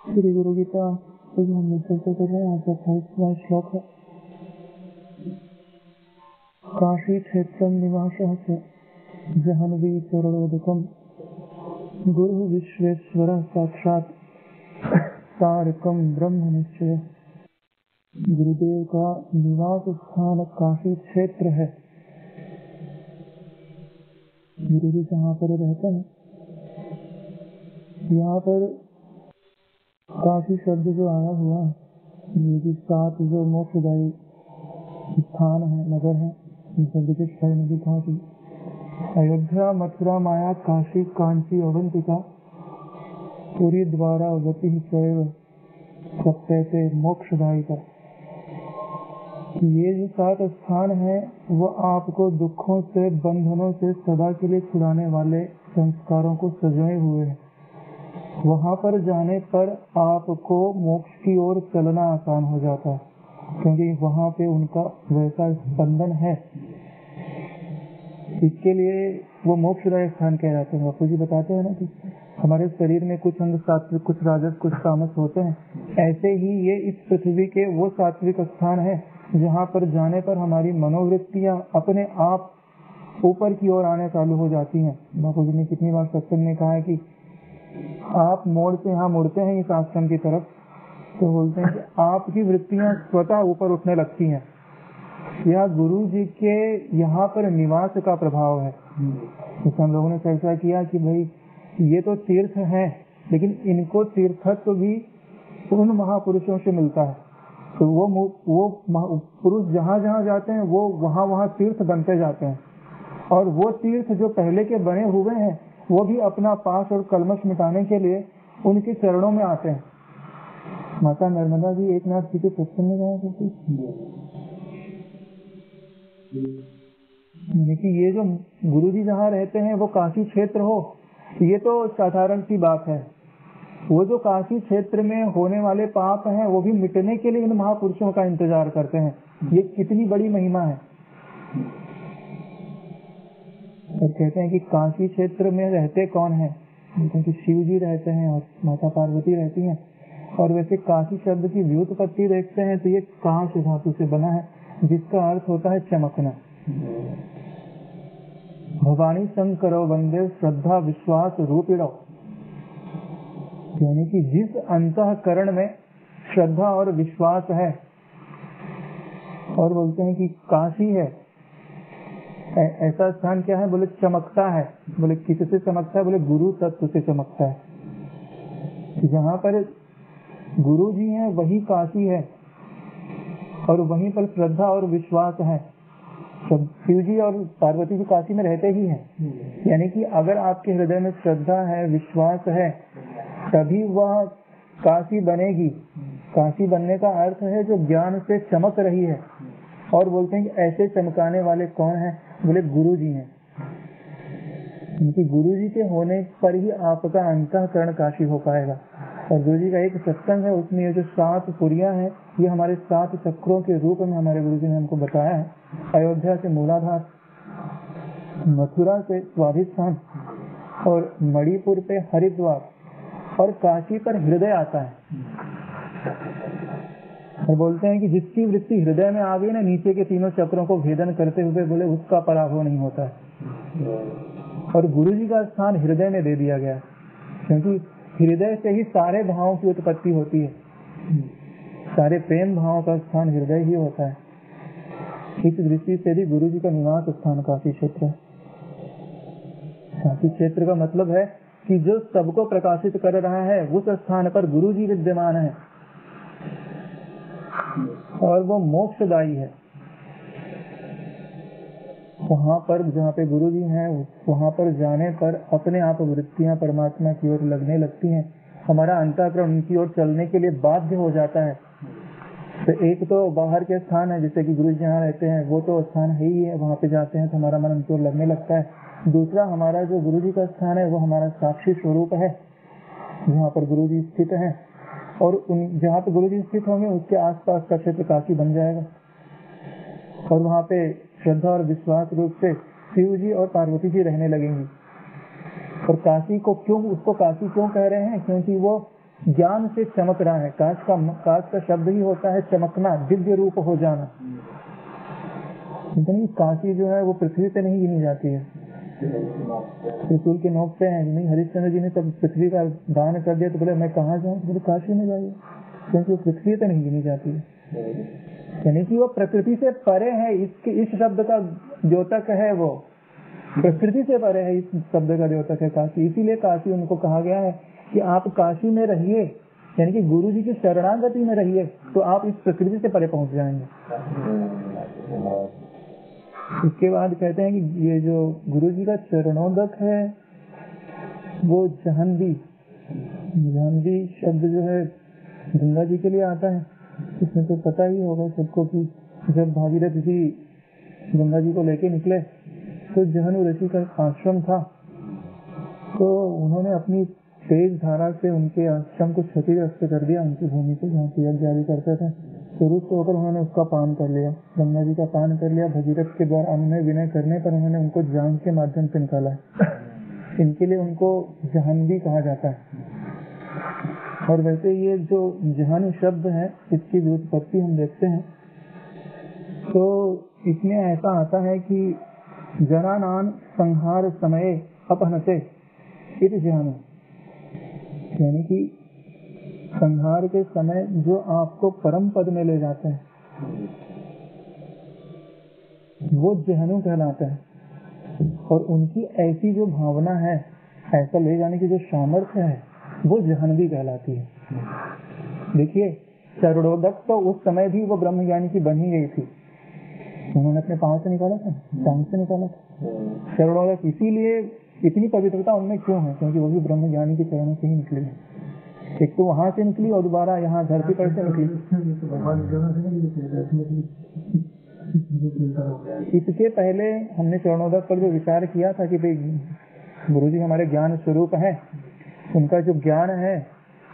श्री गुरु गीता हम चर्चा कर रहे हैं। आज 28वां श्लोक है। काशी क्षेत्रम निवासः च जहन्वी चरणोदकम गुरु विश्वेश्वर साक्षात तारकम ब्रह्म निश्चय। गुरुदेव का निवास स्थान काशी क्षेत्र है। गुरु जी जहाँ पर रहते हैं, यहाँ पर काशी शब्द जो आया हुआ है, ये भी 7 जो मोक्षदायी स्थान है, नगर है, शब्द के क्षय में भी कहा कि अयोध्या, मथुरा, माया, काशी, कांची, अवंतिका, पूरी द्वारा गति चैव सप्तैते मोक्षदायी का। ये जो 7 स्थान है वो आपको दुखों से, बंधनों से सदा के लिए छुड़ाने वाले संस्कारों को सजाए हुए हैं। वहां पर जाने पर आपको मोक्ष की ओर चलना आसान हो जाता है, क्योंकि वहां पे उनका वैसा स्पंदन है। इसके लिए वो मोक्षदायक स्थान कह जाते हैं। बापू जी बताते हैं ना कि हमारे शरीर में कुछ अंग सात्विक, कुछ राजस, कुछ तामस होते हैं। ऐसे ही ये इस पृथ्वी के वो सात्विक स्थान है जहाँ पर जाने पर हमारी मनोवृत्तियां अपने आप ऊपर की ओर आने चालू हो जाती हैं। बापू जी ने कितनी बार सत्संग में कहा है कि आप मुड़ते हैं इस आश्रम की तरफ, तो बोलते हैं कि आपकी वृत्तियां स्वतः ऊपर उठने लगती हैं। यह गुरु जी के यहाँ पर निवास का प्रभाव है। जैसे हम लोगों ने चर्चा किया कि भाई ये तो तीर्थ है, लेकिन इनको तीर्थत्व भी उन महापुरुषों से मिलता है। तो वो पुरुष जहाँ जहाँ जाते हैं वो वहाँ तीर्थ बनते जाते हैं, और वो तीर्थ जो पहले के बने हुए हैं वो भी अपना पास और कलमश मिटाने के लिए उनके चरणों में आते हैं। माता नर्मदा जी एक नाथ जी के सत्संग में गए थे कि ये जो गुरु जी जहाँ रहते हैं वो काशी क्षेत्र हो, ये तो साधारण सी बात है। वो जो काशी क्षेत्र में होने वाले पाप हैं वो भी मिटने के लिए इन महापुरुषों का इंतजार करते हैं। ये कितनी बड़ी महिमा है। और कहते हैं कि काशी क्षेत्र में रहते कौन है, क्योंकि शिव जी रहते हैं और माता पार्वती रहती हैं। और वैसे काशी शब्द की व्युत्पत्ति देखते हैं तो ये काश धातु से बना है, जिसका अर्थ होता है चमकना। भवानी शंकरो वंदे श्रद्धा विश्वास रूपिणो, यानी कि जिस अंतःकरण में श्रद्धा और विश्वास है, और बोलते हैं कि काशी है ऐसा स्थान क्या है, बोले चमकता है। बोले किससे चमकता है, बोले गुरु तत्व से चमकता है। जहाँ पर गुरु जी हैं वही काशी है, और वहीं पर श्रद्धा और विश्वास है। शिव जी और पार्वती जी काशी में रहते ही हैं। यानी कि अगर आपके हृदय में श्रद्धा है, विश्वास है, तभी वह काशी बनेगी। काशी बनने का अर्थ है जो ज्ञान से चमक रही है। और बोलते हैं कि ऐसे चमकाने वाले कौन है, बोले गुरु जी हैं। क्योंकि गुरु जी के होने पर ही आपका अंतःकरण काशी हो पाएगा। और गुरु जी का एक सत्संग है, उसमें ये जो 7 पुरियां हैं ये हमारे 7 चक्रों के रूप में हमारे गुरु जी ने हमको बताया है। अयोध्या से मूलाधार, मथुरा से स्वाधिष्ठान, और मणिपुर पे हरिद्वार, और काशी पर हृदय आता है। और बोलते हैं कि जिसकी वृत्ति हृदय में आ गई ना, नीचे के तीनों चक्रों को भेदन करते हुए, बोले उसका पराभव नहीं होता है। और गुरु जी का स्थान हृदय में दे दिया गया, क्योंकि हृदय से ही सारे भावों की उत्पत्ति होती है। सारे प्रेम भावों का स्थान हृदय ही होता है। इस दृष्टि से भी गुरु जी का निवास स्थान काशी क्षेत्र है। काशी क्षेत्र का मतलब है कि जो सबको प्रकाशित कर रहा है उस स्थान पर गुरु जी विद्यमान है, और वो मोक्षदायी है। वहां पर जहाँ पे गुरु जी हैं, वहां पर जाने पर अपने आप वृत्तियां परमात्मा की ओर लगने लगती हैं। हमारा अंतःकरण उनकी ओर चलने के लिए बाध्य हो जाता है। तो एक तो बाहर के स्थान है, जैसे कि गुरु जी जहाँ रहते हैं वो तो स्थान है ही है, वहां पे जाते हैं तो हमारा मन उनकी ओर लगने लगता है। दूसरा हमारा जो गुरु जी का स्थान है वो हमारा साक्षी स्वरूप है, जहाँ पर गुरु जी स्थित हैं। और जहाँ पे गुरु जी स्थित होंगे उसके आसपास का क्षेत्र काशी बन जाएगा। और वहाँ पे श्रद्धा और विश्वास रूप से शिव जी और पार्वती जी रहने लगेंगी। और काशी को उसको काशी क्यों कह रहे हैं, क्योंकि वो ज्ञान से चमक रहा है। काश का शब्द ही होता है चमकना, दिव्य रूप हो जाना। लेकिन काशी जो है वो पृथ्वी पे नहीं गिनी जाती है, त्रिशूल के नोक पे है। नहीं, हरिश्चंद्र जी ने तब पृथ्वी का दान कर दिया तो बोले मैं कहाँ जाऊँ, बोले काशी में जाइए, क्योंकि वो पृथ्वी पे नहीं गिनी जाती है। यानी कि वो प्रकृति से परे है। इस शब्द का द्योतक है, वो प्रकृति से परे है, इस शब्द का द्योतक है काशी। इसीलिए काशी उनको कहा गया है कि आप काशी में रहिए, यानी कि गुरु जी की शरणागति में रहिए, तो आप इस प्रकृति से परे पहुंच जाएंगे। इसके बाद कहते हैं कि ये जो गुरु जी का चरणोदक है वो जहन्वी शब्द जो है गंगा जी के लिए आता है। इसमें तो पता ही होगा सबको कि जब भागीरथ जी गंगा जी को लेके निकले तो जहनु ऋषि का आश्रम था, तो उन्होंने अपनी तेज धारा से उनके आश्रम को क्षतिग्रस्त कर दिया, उनकी भूमि को जहाँ से यज्ञ आदि करते थे। तो रूप से होकर उन्होंने उसका पान कर लिया, गंगा जी का पान कर लिया। भगीरथ के द्वारा अनुनय विनय करने पर उन्होंने उनको जांग के माध्यम से निकाला है। इनके लिए उनको जहन्वी कहा जाता है। और वैसे ये जो जहन शब्द है, इसकी व्युत्पत्ति हम देखते हैं तो इसमें ऐसा आता है कि जनानान संहार समय अपहनते इति जहन, यानी कि संहार के समय जो आपको परम पद में ले जाते हैं वो जहनु कहलाते हैं। और उनकी ऐसी जो भावना है, ऐसा ले जाने की जो सामर्थ्य है, वो जहन्वी कहलाती है। देखिए चरणोदक तो उस समय भी वो ब्रह्म ज्ञानी की बन ही गई थी, उन्होंने अपने पांव से निकाला था, टांग से निकाला था चरणोदक। इसीलिए इतनी पवित्रता उनमें क्यों है, क्योंकि वो भी ब्रह्म ज्ञानी के चरणों से ही निकली है। एक तो वहां से निकली और दोबारा यहाँ धरती पर से निकली। इसके पहले हमने चरणोदक पर जो विचार किया था कि भाई गुरु जी हमारे ज्ञान स्वरूप है, उनका जो ज्ञान है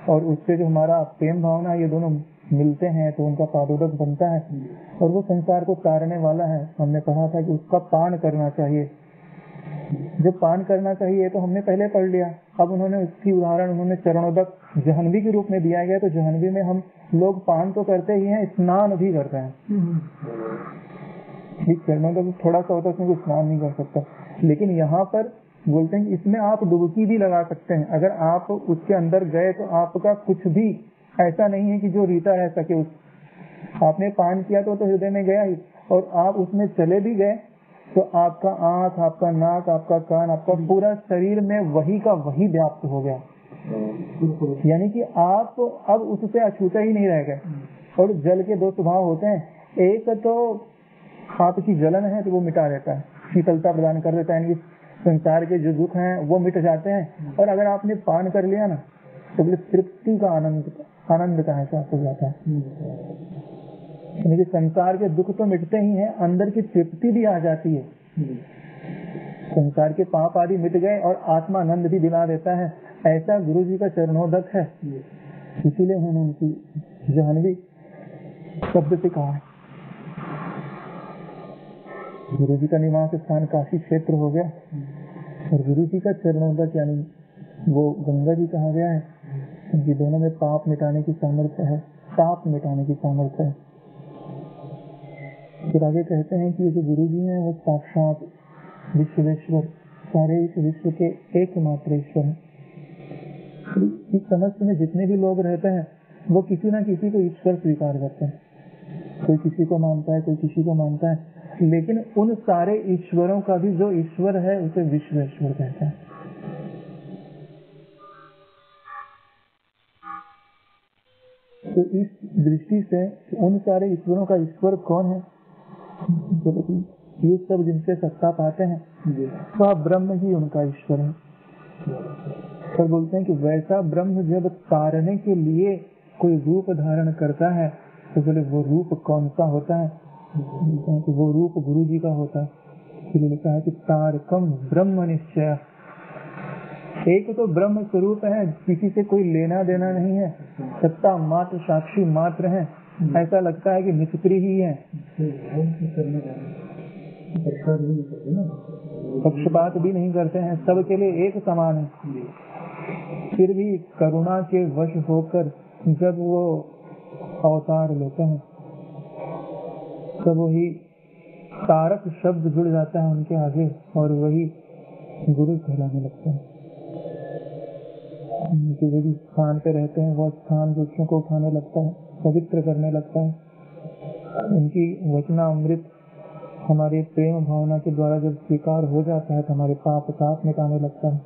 और उससे जो हमारा प्रेम भावना ये दोनों मिलते हैं तो उनका पादोदक बनता है और वो संसार को तारने वाला है। हमने कहा था कि उसका पान करना चाहिए। जब पान करना चाहिए तो हमने पहले पढ़ लिया, अब उन्होंने उसकी उदाहरण उन्होंने चरणोदक जहन्वी के रूप में दिया गया। तो जहन्वी में हम लोग पान तो करते ही हैं, स्नान भी करते हैं। चरणोदक थोड़ा सा होता है, उसमें स्नान नहीं कर सकता, लेकिन यहाँ पर बोलते हैं इसमें आप डुबकी भी लगा सकते हैं। अगर आप उसके अंदर गए तो आपका कुछ भी ऐसा नहीं है कि जो रीता रह सके। आपने पान किया तो हृदय में गया ही, और आप उसमें चले भी गए तो आपका आंख, आपका नाक, आपका कान, आपका पूरा शरीर में वही का वही व्याप्त हो गया। यानी कि आप अब उससे अछूता ही नहीं रह गए। और जल के दो स्वभाव होते हैं, एक तो आपकी जलन है तो वो मिटा देता है, शीतलता प्रदान कर देता है, यानी संसार के जो दुख हैं वो मिट जाते हैं। और अगर आपने पान कर लिया ना तो बोले तृप्ति का आनंद का एहसास हो जाता है। यानी कि संसार के दुख तो मिटते ही हैं, अंदर की तृप्ति भी आ जाती है। संसार के पाप आदि मिट गए और आत्मानंद भी दिला देता है। ऐसा गुरु जी का चरणोदक है, इसीलिए उन्होंने उनकी जहन्वी शब्द से कहा है। गुरु जी का निवास स्थान काशी क्षेत्र हो गया और गुरु जी का चरणोदक यानी वो गंगा जी कहा गया है, क्योंकि दोनों में पाप मिटाने की सामर्थ्य है, पाप मिटाने की सामर्थ्य है। फिर आगे कहते हैं कि ये जो गुरु जी हैं वो साक्षात विश्वेश्वर, सारे इस विश्व के एकमात्र ईश्वर हैं। इस समस्त में जितने भी लोग रहते हैं वो किसी न किसी को ईश्वर स्वीकार करते हैं। कोई किसी को मानता है, कोई किसी को मानता है, लेकिन उन सारे ईश्वरों का भी जो ईश्वर है उसे विश्वेश्वर कहते हैं। तो इस दृष्टि से उन सारे ईश्वरों का ईश्वर कौन है? ये सब जिनसे सत्ता पाते हैं वह ब्रह्म ही उनका ईश्वर है। पर बोलते हैं कि वैसा ब्रह्म जब तारने के लिए कोई रूप धारण करता है तो बोले वो रूप कौन सा होता है? कि वो रूप गुरु जी का होता है। इसलिए लिखा है कि तारकम ब्रह्म निश्चय। एक तो ब्रह्म स्वरूप है, किसी से कोई लेना देना नहीं है, सत्ता मात्र, साक्षी मात्र है। ऐसा लगता है कि मिस्त्री ही है, पक्षपात भी नहीं करते हैं, सबके लिए एक समान है। फिर भी करुणा के वश होकर जब वो अवतार लेते हैं तब वही तारक शब्द जुड़ जाता है उनके आगे और वही गुरु कहलाने लगता है। जिस स्थान पे रहते हैं वह स्थान दूसरों को उठाने लगता है, पवित्र करने लगता है। उनकी वचनामृत हमारे प्रेम भावना के द्वारा जब स्वीकार हो जाता है तो हमारे पाप ताप मिटाने लगता है।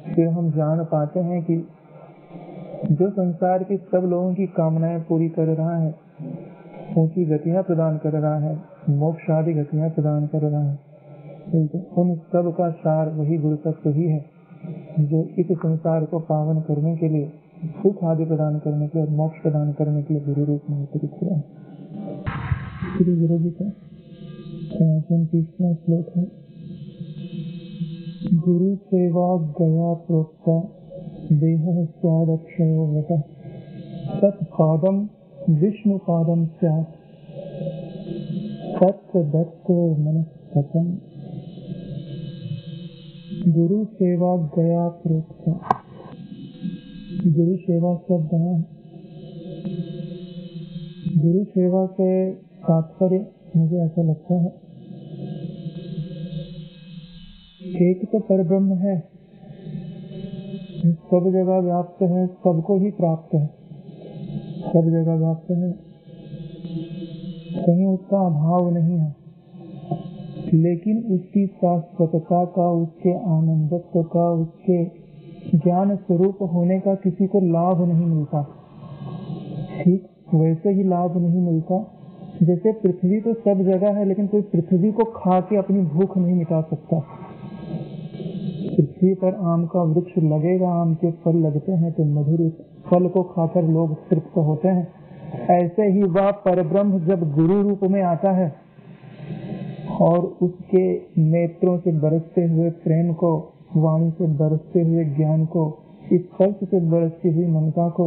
फिर हम जान पाते हैं कि जो संसार की सब लोगों की कामनाएं पूरी कर रहा है, ऊंची गतियां प्रदान कर रहा है, मोक्ष आदि गतियां प्रदान कर रहा है, उन सब का सार वही गुरु तत्व ही है जो इस संसार को पावन करने के लिए, सुख आदि प्रदान करने के लिए, मोक्ष प्रदान करने के लिए गुरु रूप में अवतरित हुआ है। श्री गुरु जी का 30वां श्लोक है। गुरु सेवा गया प्रोक्ता देह स्वादक्षयो वटः तत्पादम विष्णु पादम स्यात् तत्र दत्तो मनः। गुरु सेवा गया प्रोक्ता, गुरु सेवा शब्द है। गुरु सेवा से तात्पर्य मुझे ऐसा लगता है, एक तो परब्रह्म है, सब जगह व्याप्त है, सबको ही प्राप्त है, सब जगह व्याप्त है, कहीं उसका अभाव नहीं है, लेकिन उसकी शाश्वतता का, उसके आनंदत्व का, उसके ज्ञान स्वरूप होने का किसी को लाभ नहीं मिलता। ठीक वैसे ही लाभ नहीं मिलता जैसे पृथ्वी तो सब जगह है, लेकिन कोई पृथ्वी को खा के अपनी भूख नहीं मिटा सकता। पृथ्वी पर आम का वृक्ष लगेगा, आम के फल लगते हैं तो मधुर फल को खाकर लोग तृप्त होते हैं। ऐसे ही वह परब्रह्म जब गुरु रूप में आता है और उसके नेत्रों से बरसते हुए प्रेम को, वाणी से बरसते हुए ज्ञान को, स्पर्श से बरसती हुई ममता को,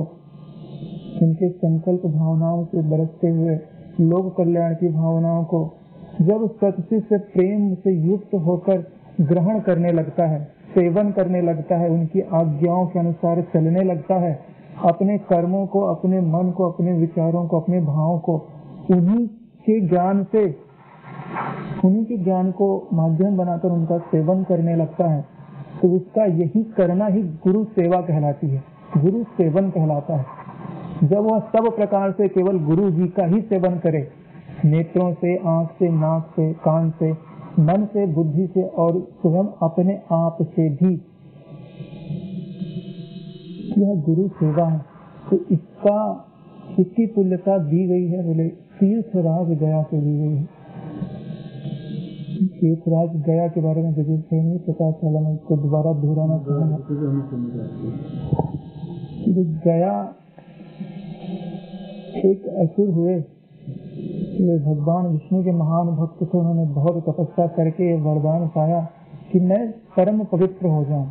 उनके संकल्प भावनाओं से बरसते हुए लोक कल्याण की भावनाओं को जब सत्य से प्रेम से युक्त होकर ग्रहण करने लगता है, सेवन करने लगता है, उनकी आज्ञाओं के अनुसार चलने लगता है, अपने कर्मों को, अपने मन को, अपने विचारों को, अपने भावों को उन्हीं के ज्ञान को माध्यम बनाकर उनका सेवन करने लगता है, तो उसका यही करना ही गुरु सेवा कहलाती है, गुरु सेवन कहलाता है। जब वह सब प्रकार से केवल गुरु जी का ही सेवन करे, नेत्रों से, आंख से, नाक से, कान से, मन से, बुद्धि से और स्वयं अपने आप से भी, यह गुरु सेवा है। तो इसकी तुल्यता दी गई है, बोले तीर्थराज गया से दी गई है। तीर्थराज गया के बारे में जरूर से नहीं पता चला, मैं इसको दोबारा दोहराना चाहूँगा। गया एक असुर हुए, भगवान विष्णु के महान भक्त थे, उन्होंने बहुत तपस्या करके वरदान पाया कि मैं परम पवित्र हो जाऊं,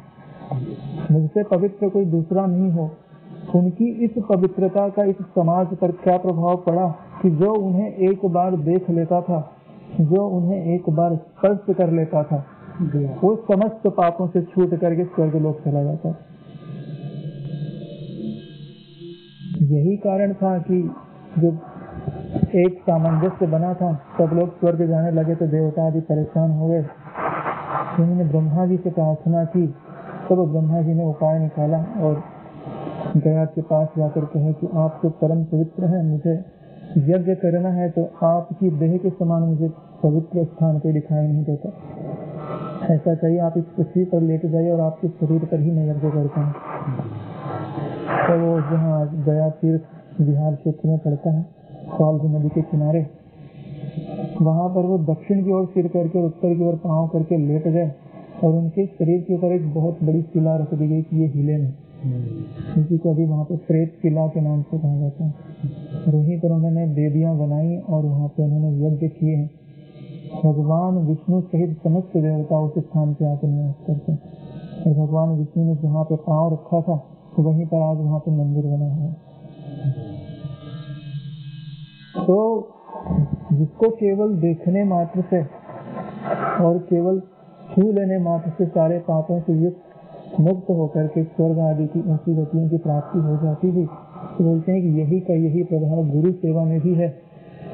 मुझसे पवित्र कोई दूसरा नहीं हो। उनकी इस पवित्रता का इस समाज पर क्या प्रभाव पड़ा कि जो उन्हें एक बार देख लेता था, जो उन्हें एक बार स्पर्श कर लेता था, वो समस्त पापों से छूट करके स्वर्ग लोक चला जाता। यही कारण था कि जब एक सामंजस्य बना था, सब लोग स्वर्ग जाने लगे तो देवता आदि परेशान हो गए। उन्होंने ब्रह्मा जी से प्रार्थना की, तब ब्रह्मा जी ने उपाय निकाला और गया के पास जाकर कहे कि आप तो परम पवित्र हैं, मुझे यज्ञ करना है तो आपकी देह के समान मुझे पवित्र स्थान कोई दिखाई नहीं देता। ऐसा कहिए आप इस पृथ्वी पर लेके जाइए और आपके शरीर पर ही मैं यज्ञ करता हूँ। तो वो जहाँ गया तीर्थ बिहार क्षेत्र में पड़ता है, कालू नदी के किनारे, वहाँ पर वो दक्षिण की ओर सिर करके और उत्तर की ओर पाँव करके लेट गए और उनके शरीर के ऊपर एक बहुत बड़ी शिला रख दी गई कि ये हिले नहीं, इसी को अभी वहाँ पे प्रेत शिला के नाम से कहा जाता है। और वहीं पर उन्होंने देवियाँ बनाई और वहाँ पे उन्होंने यज्ञ किए हैं। भगवान विष्णु सहित समस्त देवता उस स्थान पे आकर निवास करते हैं और भगवान विष्णु ने जहाँ पे पाँव रखा था तो वहीं पर आज वहाँ पे मंदिर बना हुआ है। तो जिसको केवल देखने मात्र से और केवल छू लेने मात्र से सारे पापों से युक्त मुक्त होकर के स्वर्ग आदि की ऊंची गतियों की प्राप्ति हो जाती थी। तो बोलते हैं कि यही का यही प्रभाव गुरु सेवा में भी है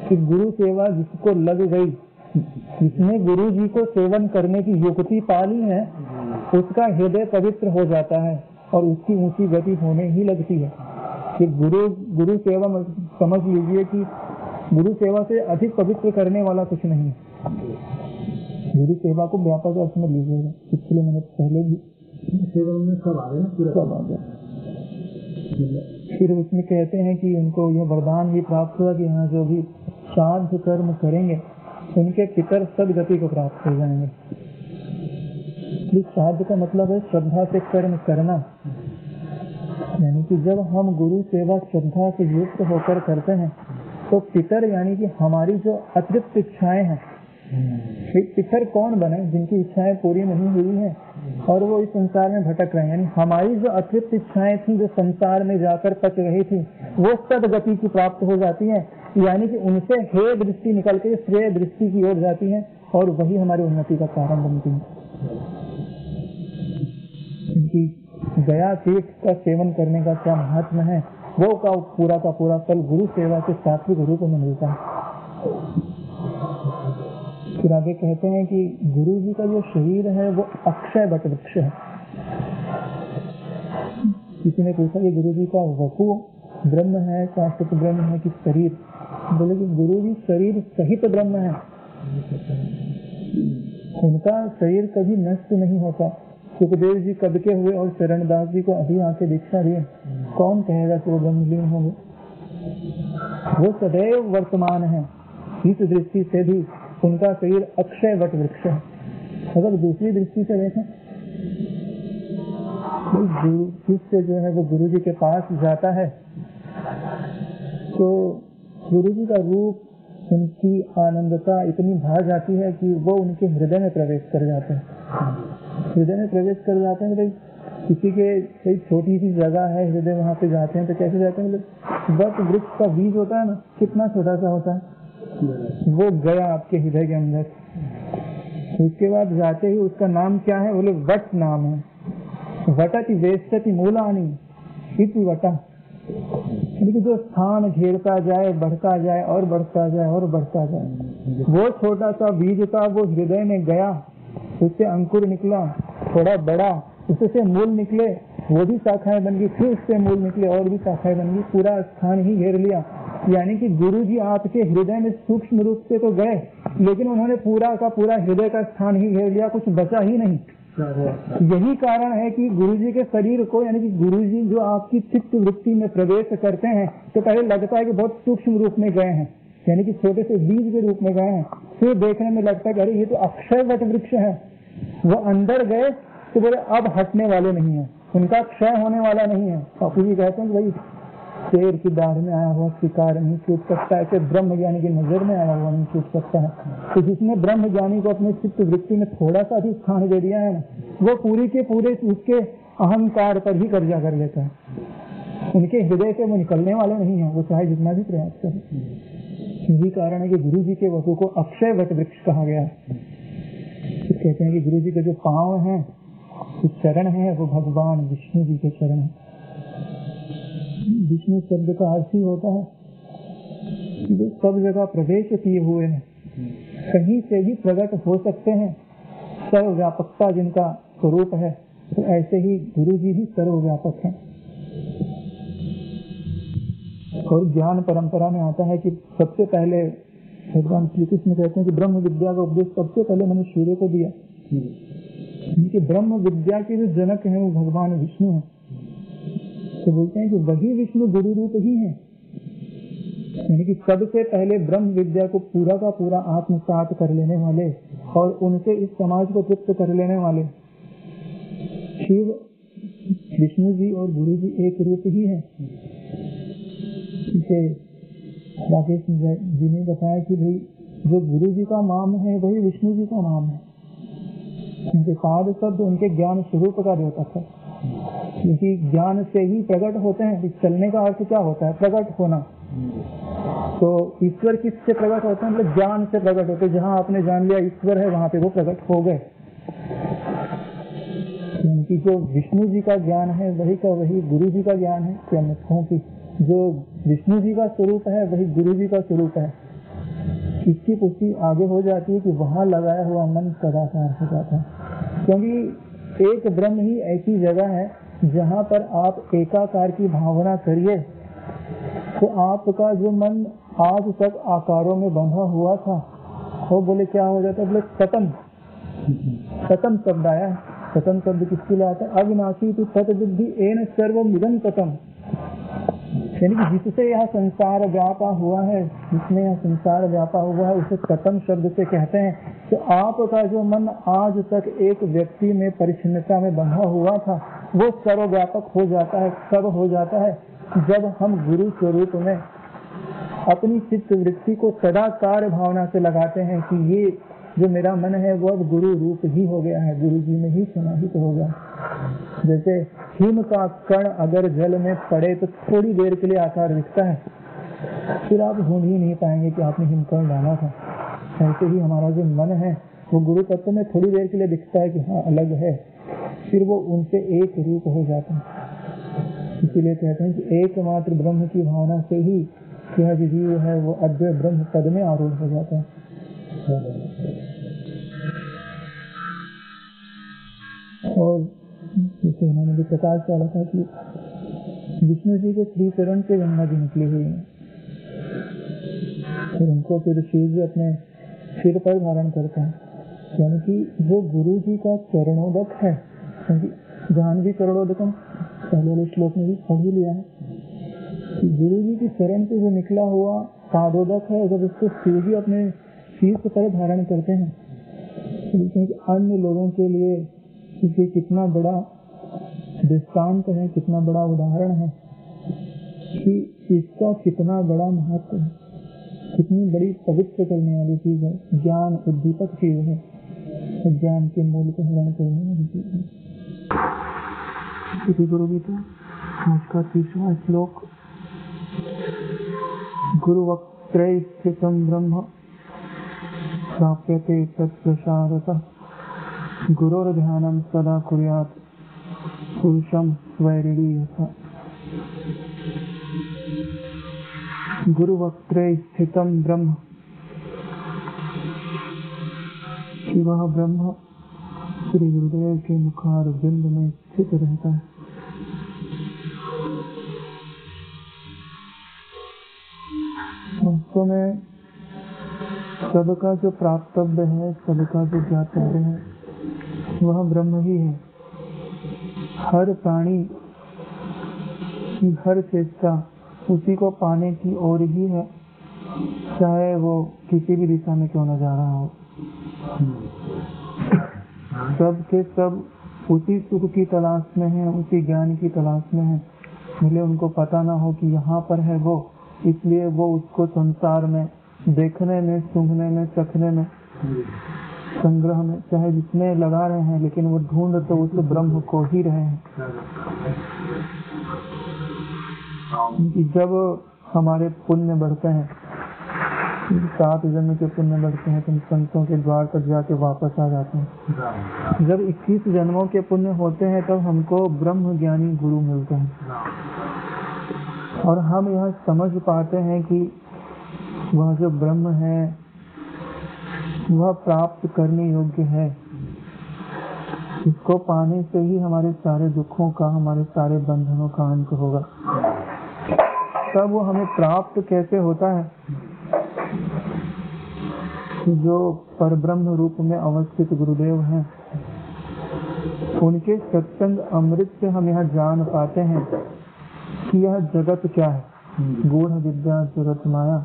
कि गुरु सेवा जिसको लग गई, जिसने गुरु जी को सेवन करने की युक्ति पाली है, उसका हृदय पवित्र हो जाता है और उसकी ऊंची गति होने ही लगती है। कि गुरु सेवा समझ लीजिए कि गुरु सेवा से अधिक पवित्र करने वाला कुछ नहीं है। गुरु सेवा को व्यापक अर्थ में लीजिएगा। पिछले मिनट पहले भी सेवा में सब आ गए ना, पूरा सब आ गया। फिर उसमें कहते हैं कि उनको यह वरदान भी प्राप्त हुआ कि यहाँ जो भी श्राद्ध कर्म करेंगे उनके पितर सदगति को प्राप्त हो जाएंगे। श्राद्ध का मतलब है श्रद्धा से कर्म करना, यानी कि जब हम गुरु सेवा श्रद्धा से युक्त होकर करते हैं तो पितर यानी कि हमारी जो अतृप्त इच्छाएं हैं, पितर कौन बने? जिनकी इच्छाएं पूरी नहीं हुई हैं और वो इस संसार में भटक रहे हैं। यानी हमारी जो अतृप्त इच्छाएं थी जो संसार में जाकर पच रही थी वो सदगति की प्राप्त हो जाती है, यानी कि उनसे हे दृष्टि निकल के श्रेय दृष्टि की ओर जाती है और वही हमारी उन्नति का कारण बनती है। गया तीर्थ का सेवन करने का क्या महत्व है, वो का पूरा फल गुरु सेवा के सात्विक रूप में मिलता है। फिर आगे कहते हैं कि गुरु जी का जो शरीर है वो अक्षय वट वृक्ष है। किसी ने पूछा कि गुरु जी का वपु ब्रह्म है, शाश्वत ब्रह्म है कि शरीर? बोले कि गुरु जी शरीर सहित ब्रह्म है, उनका शरीर कभी नष्ट नहीं होता। सुखदेव जी कब के हुए और चरणदास जी को अभी आके दीक्षा दिए, कौन कहेगा कि वो ब्रह्मलीन होंगे? वो सदैव वर्तमान है। इस दृष्टि से भी उनका शरीर अक्षय वट वृक्ष है। अगर दूसरी दृष्टि से देखें, शिष्य जो है वो गुरु जी के पास जाता है तो गुरु जी का रूप, उनकी आनंदता इतनी भा जाती है कि वो उनके हृदय में प्रवेश कर जाते हैं। हृदय में प्रवेश कर जाते हैं मतलब किसी के कोई छोटी सी जगह है हृदय, वहां पे जाते हैं तो कैसे जाते हैं? मतलब वट वृक्ष का बीज होता है ना, कितना छोटा सा होता है, वो गया आपके हृदय के अंदर। उसके बाद जाते ही उसका नाम क्या है? बोले वट नाम है। वटति वेष्टति मूलानि इति वटा, लेकिन जो स्थान घेरता जाए, बढ़ता जाए और बढ़ता जाए और बढ़ता जाए, वो छोटा सा बीज था, वो हृदय में गया, उससे अंकुर निकला, थोड़ा बड़ा, उससे मूल निकले, वो भी शाखाएं बन गई, फिर उससे मूल निकले और भी शाखाएं बन गई, पूरा स्थान ही घेर लिया। यानी कि गुरु जी आपके हृदय में सूक्ष्म रूप से तो गए, लेकिन उन्होंने पूरा का पूरा हृदय का स्थान ही घेर लिया, कुछ बचा ही नहीं। यही कारण है कि गुरु जी के शरीर को, यानी कि गुरु जी जो आपकी चित्त वृत्ति में प्रवेश करते हैं तो पहले लगता है कि बहुत सूक्ष्म रूप में गए हैं, यानी कि छोटे से बीज के रूप में गए हैं। फिर देखने में लगता है कि अरे ये तो अक्षय वट वृक्ष है। वो अंदर गए तो बोले अब हटने वाले नहीं है, उनका क्षय होने वाला नहीं है। बापू जी कहते हैं भाई शेर की दाढ़ में आया हुआ शिकार नहीं छूट सकता, ऐसे ब्रह्म ज्ञानी की नजर में आया हुआ नहीं छूट सकता है। तो जिसने ब्रह्म ज्ञानी को अपने चित्त वृत्ति में थोड़ा सा भी स्थान दे दिया है ना, वो पूरी के पूरे उसके अहंकार पर ही कब्जा कर लेता है। उनके हृदय से वो निकलने वाले नहीं है, वो चाहे जितना भी प्रयास करे। यही कारण है कि गुरु जी के वसु को अक्षय वट वृक्ष कहा गया है। कहते हैं कि गुरु जी के जो पांव हैं, जो चरण है, वो भगवान विष्णु जी के चरण है। विष्णु शब्द का अर्थ ही होता है जो सब जगह प्रवेश किए हुए हैं, कहीं से भी प्रकट हो सकते हैं, सर्वव्यापकता जिनका स्वरूप है। तो ऐसे ही गुरु जी भी सर्वव्यापक हैं। और ज्ञान परंपरा में आता है कि सबसे पहले भगवान श्री कृष्ण कहते हैं कि ब्रह्म विद्या का उपदेश सबसे पहले मैंने सूर्य को दिया। कि ब्रह्म विद्या के जो जनक हैं वो भगवान विष्णु हैं। तो बोलते हैं कि वही विष्णु गुरु रूप ही है, यानी कि सबसे पहले ब्रह्म विद्या को पूरा का पूरा आत्मसात कर लेने वाले और उनसे इस समाज को तृप्त कर लेने वाले शिव विष्णु जी और गुरु जी एक रूप ही है। इसे राकेश जी ने बताया कि भाई जो गुरु जी का नाम है वही विष्णु जी का नाम है। उनके पाद शब्द उनके ज्ञान स्वरूप का द्योतक है, क्योंकि ज्ञान से ही प्रकट होते हैं। चलने का अर्थ क्या होता है? प्रकट होना। तो ईश्वर किससे प्रकट होते हैं? मतलब ज्ञान से प्रकट होते हैं। जहाँ आपने जान लिया ईश्वर है वहां पे वो प्रकट हो गए। कि जो विष्णु जी का ज्ञान है वही का वही गुरु जी का ज्ञान है, क्या मैं कहूँ कि जो विष्णु जी का स्वरूप है वही गुरु जी का स्वरूप है। इसकी पुष्टि आगे हो जाती है कि वहां लगाया हुआ मन सदाकार हो जाता है, क्योंकि एक ब्रह्म ही ऐसी जगह है जहां पर आप एकाकार की भावना करिए तो आपका जो मन आज तक आकारों में बंधा हुआ था वो बोले क्या हो जाता है, बोले सतम। सतम शब्द आया, सतम शब्द किसके लिए आता है, अविनाशी तो तत्बुद्धि एन सर्वमिदं सतम, यानी कि जिससे यह संसार व्यापा हुआ है, जिसमें यह संसार व्यापा हुआ है उसे सतम शब्द से कहते हैं। तो आपका जो मन आज तक एक व्यक्ति में परिच्छिन्नता में बंधा हुआ था वो सर्वव्यापक हो जाता है, सब हो जाता है जब हम गुरु स्वरूप में अपनी चित्त वृत्ति को सदाकार भावना से लगाते हैं कि ये जो मेरा मन है वो अब गुरु रूप ही हो गया है, गुरु जी में ही समाहित हो गया। जैसे हिम का कण अगर जल में पड़े तो थोड़ी देर के लिए आकार दिखता है, फिर आप ढूंढ ही नहीं पाएंगे कि आपने हिमकण डाला था। ऐसे ही हमारा जो मन है वो गुरु तत्व में थोड़ी देर के लिए दिखता है कि हाँ अलग है, फिर वो उनसे एक रूप हो जाता है। इसीलिए कहते हैं कि एकमात्र ब्रह्म की भावना से ही यह जो जीव है वो अद्वैत ब्रह्म पद में आरूढ़ हो जाता है। और जैसे उन्होंने भी प्रकाश डाला था कि विष्णु जी के श्री चरण से गंगा जी निकली हुई है, फिर उनको फिर शिव जी अपने सिर पर धारण करते हैं, यानी कि वो गुरु जी का चरणोदक है। जाह्नवी चरणोदकम पहले वाले श्लोक में भी पढ़ ही लिया है कि गुरु जी की चरण से जो निकला हुआ पादोदक है, जब उसको शिव जी अपने शीर्ष पर धारण करते हैं तो अन्य लोगों के लिए ये कितना बड़ा दृष्टांत है, कितना बड़ा उदाहरण है कि इसका कितना बड़ा महत्व है, कितनी बड़ी पवित्र करने वाली चीज है, ज्ञान उद्दीपक चीज है, ज्ञान के मूल को हरण करने वाली चीज है। गुरु गीता आज का 30वां श्लोक, गुरुवक्त्रे स्थितं ब्रह्म प्राप्यते तत्प्रसादतः गुरोर्ध्यानं सदा कुर्यात् पुरुषं स्वैरिणीयः। गुरुवक्त्रे स्थितं ब्रह्म, कि वह ब्रह्म श्री गुरुदेव के मुखार बिंद में स्थित रहता है। वास्तव में सबका जो प्राप्तव्य है, सबका जो ज्ञातव्य है वह ब्रह्म ही है। हर प्राणी की हर चेष्टा उसी को पाने की ओर ही है, चाहे वो किसी भी दिशा में क्यों न जा रहा हो। सब के सब उसी सुख की तलाश में है, उसी ज्ञान की तलाश में है। भले उनको पता ना हो कि यहाँ पर है वो, इसलिए वो उसको संसार में देखने में, सूंघने में, चखने में, संग्रह में, चाहे जिसमें लगा रहे हैं, लेकिन वो ढूंढ तो उस ब्रह्म को ही रहे हैं। जब हमारे पुण्य बढ़ते हैं, 7 जन्म के पुण्य बढ़ते हैं, तो संतों के द्वार पर जाके वापस आ जाते हैं। जब 21 जन्मों के पुण्य होते हैं तब हमको ब्रह्म ज्ञानी गुरु मिलते हैं और हम यह समझ पाते हैं कि वह जो ब्रह्म है वह प्राप्त करने योग्य है। इसको पाने से ही हमारे सारे दुखों का, हमारे सारे बंधनों का अंत होगा। तब वो हमें प्राप्त कैसे होता है? जो परब्रह्म रूप में अवस्थित गुरुदेव हैं, उनके सत्संग अमृत से हम यह जान पाते हैं कि यह जगत क्या है। गूढ़ विद्या जगत माया।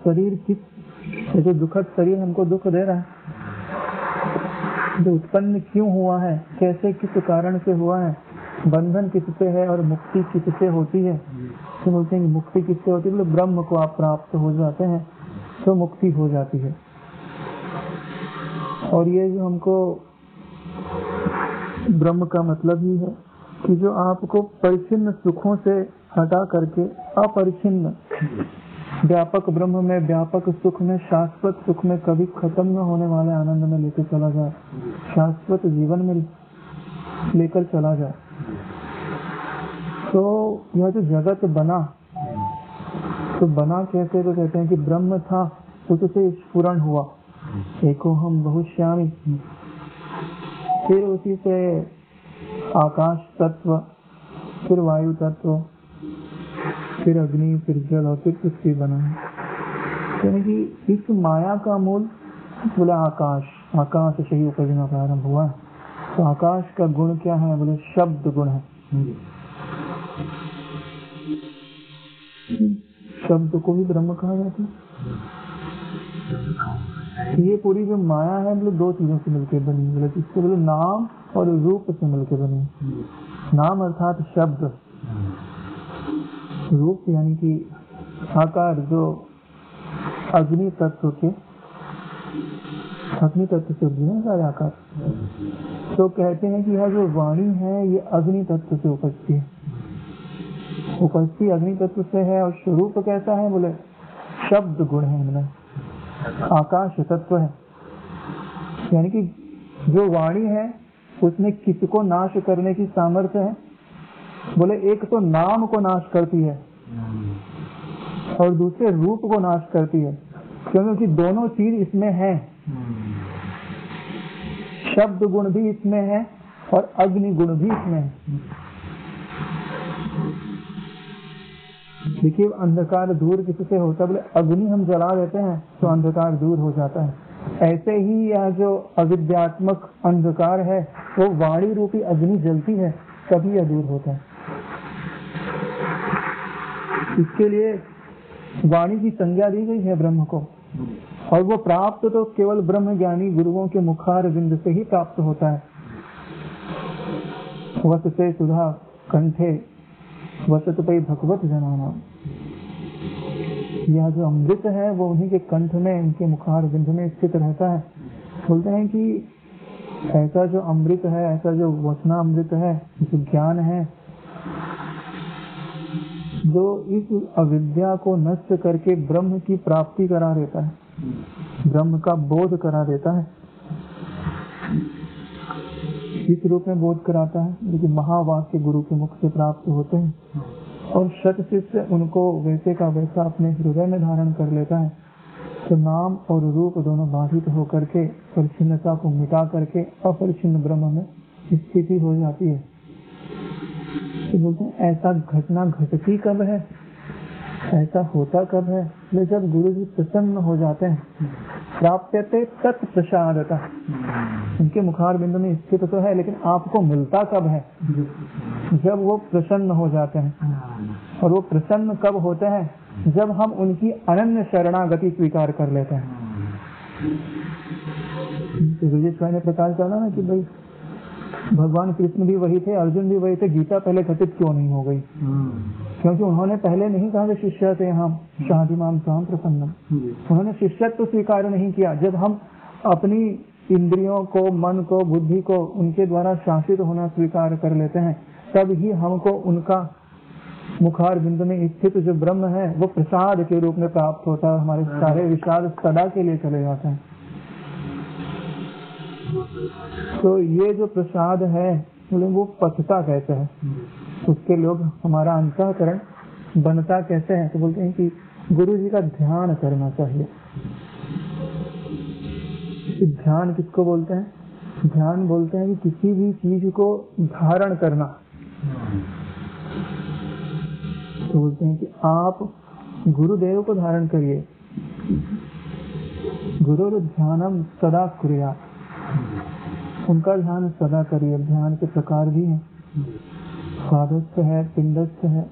शरीर किस जो दुखद शरीर हमको दुख दे रहा है, जो उत्पन्न क्यों हुआ है, कैसे, किस कारण से हुआ है, बंधन किससे है और मुक्ति किससे होती है। तो बोलते हैं मुक्ति किससे होती है? ब्रह्म को आप प्राप्त हो जाते हैं तो मुक्ति हो जाती है। और ये जो हमको ब्रह्म का मतलब ही है कि जो आपको परिच्छिन्न सुखों से हटा करके अपरिच्छिन्न व्यापक ब्रह्म में, व्यापक सुख में, शाश्वत सुख में, कभी खत्म न होने वाले आनंद में लेके चला जाए। शाश्वत जीवन में लेकर चला जाए। तो यह जो जगत बना, तो बना कैसे? तो कहते हैं कि ब्रह्म था, उससे स्फुरण हुआ, एको हम बहुश्यामी। फिर उसी से आकाश तत्व, फिर वायु तत्व, फिर अग्नि, फिर जल और फिर पृथ्वी बना है। यानी कि इस माया का मूल बोला आकाश, आकाश से ही उपजना प्रारंभ हुआ। तो आकाश का गुण क्या है? बोले शब्द गुण है। शब्द को भी ब्रह्म कहा जाता है। ये पूरी जो माया है बोले दो चीजों से मिलकर बनी, बोले इसके बोले नाम और रूप से मिलकर बनी। नाम अर्थात शब्द, रूप यानी कि आकार, जो अग्नि तत्व के, अग्नि तत्व से उपजी है सारे आकार। तो कहते हैं कि यह जो वाणी है ये अग्नि तत्व से उपजती है, उपस्थिति अग्नि तत्व से है। और स्वरूप कैसा है? बोले शब्द गुण है इनमें, आकाश तत्व है। यानी कि जो वाणी है उसमें किसको नाश करने की सामर्थ्य है? बोले एक तो नाम को नाश करती है और दूसरे रूप को नाश करती है, क्योंकि दोनों चीज इसमें है। शब्द गुण भी इसमें है और अग्नि गुण भी इसमें है। देखिए अंधकार दूर किससे होता है? बोले अग्नि हम जला देते हैं तो अंधकार दूर हो जाता है। ऐसे ही यह जो अविद्यात्मक अंधकार है वो वाणी रूपी अग्नि जलती है तभी यह दूर होता है। इसके लिए वाणी की संज्ञा दी गई है ब्रह्म को, और वो प्राप्त तो केवल ब्रह्म ज्ञानी गुरुओं के मुखार बिंद से ही प्राप्त होता है। वसते सुधा कंठे वसत पे भगवत जनाना। यह जो अमृत है वो उन्हीं के कंठ में, इनके मुखार बिंद में स्थित रहता है। बोलते हैं कि ऐसा जो अमृत है, ऐसा जो वचना अमृत है, जो ज्ञान है, जो इस अविद्या को नष्ट करके ब्रह्म की प्राप्ति करा देता है, ब्रह्म का बोध करा देता है। इस रूप में बोध कराता है, लेकिन महावाक्य गुरु के मुख से प्राप्त होते हैं और शत शिष्य उनको वैसे का वैसा अपने हृदय में धारण कर लेता है। तो नाम और रूप दोनों बाधित होकर के परिच्छिन्नता को मिटा करके अपरिच्छिन्न ब्रह्म में स्थिति हो जाती है। तो बोलते हैं ऐसा घटना घटती कब है, ऐसा होता कब है? जब गुरु जी प्रसन्न हो जाते हैं। प्राप्यते तत्प्रसादतः, उनके मुखार बिंदु में स्थित तो है, लेकिन आपको मिलता कब है? जब वो प्रसन्न हो जाते हैं। और वो प्रसन्न कब होते हैं? जब हम उनकी अनन्य शरणागति स्वीकार कर लेते हैं। तो ने प्रकाश डाला ना कि भाई भगवान कृष्ण भी वही थे, अर्जुन भी वही थे, गीता पहले घटित क्यों नहीं हो गई? क्योंकि उन्होंने पहले नहीं कहा कि शिष्य थे हम शादिमाम स्वाम प्रसन्नम। उन्होंने शिष्यत्व स्वीकार नहीं किया। जब हम अपनी इंद्रियों को, मन को, बुद्धि को उनके द्वारा शासित होना स्वीकार कर लेते हैं, तब ही हमको उनका मुखार बिंदु में स्थित जो ब्रह्म है वो प्रसाद के रूप में प्राप्त होता है। हमारे सारे विषाद सदा के लिए चले जाते हैं। तो ये जो प्रसाद है वो पचता कैसे है, उसके लोग हमारा अंतःकरण बनता कैसे है? तो बोलते हैं कि गुरु जी का ध्यान करना चाहिए। ध्यान किसको बोलते हैं? ध्यान बोलते हैं कि किसी भी चीज को धारण करना। तो बोलते हैं कि आप गुरुदेव को धारण करिए। गुरु ध्यानम सदा कुर्यात्, उनका ध्यान सदा करिए। ध्यान के प्रकार भी हैं, स्वादस्थ है, पिंडस्थ है,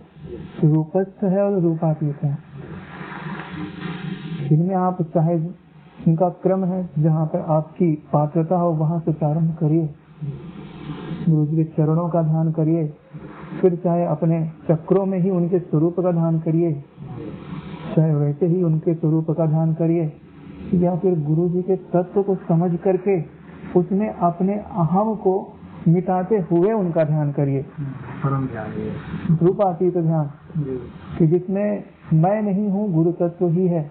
रूपस्थ है और रूपातीत है। इनमें आप चाहे इनका क्रम है, जहाँ पर आपकी पात्रता हो वहां से प्रारंभ करिए, गुरु जी के चरणों का ध्यान करिए। फिर चाहे अपने चक्रों में ही उनके स्वरूप का ध्यान करिए, चाहे वैसे ही उनके स्वरूप का ध्यान करिए, या फिर गुरु जी के तत्व को समझ करके उसमें अपने अहम को मिटाते हुए उनका ध्यान करिए। रूपातीत ध्यान, कि जिसमें मैं नहीं हूँ, गुरु तत्व ही है,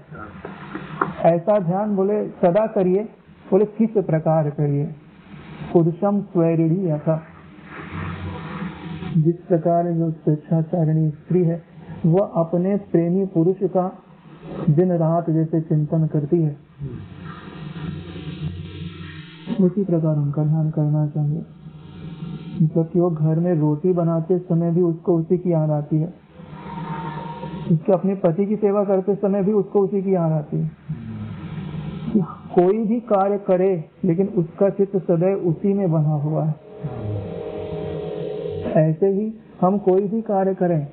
ऐसा ध्यान बोले सदा करिए। बोले किस प्रकार करिए? पुरुषम स्वैरिणी यथा, जिस प्रकार जो स्वेच्छाचारिणी स्त्री है वह अपने प्रेमी पुरुष का दिन रात जैसे चिंतन करती है, उसी प्रकार उनका ध्यान करना चाहिए। मतलब कि वो घर में रोटी बनाते समय भी उसको उसी की याद आती है, उसके अपने पति की सेवा करते समय भी उसको उसी की याद आती है। कोई भी कार्य करे लेकिन उसका चित्त सदैव उसी में बना हुआ है। ऐसे ही हम कोई भी कार्य करें,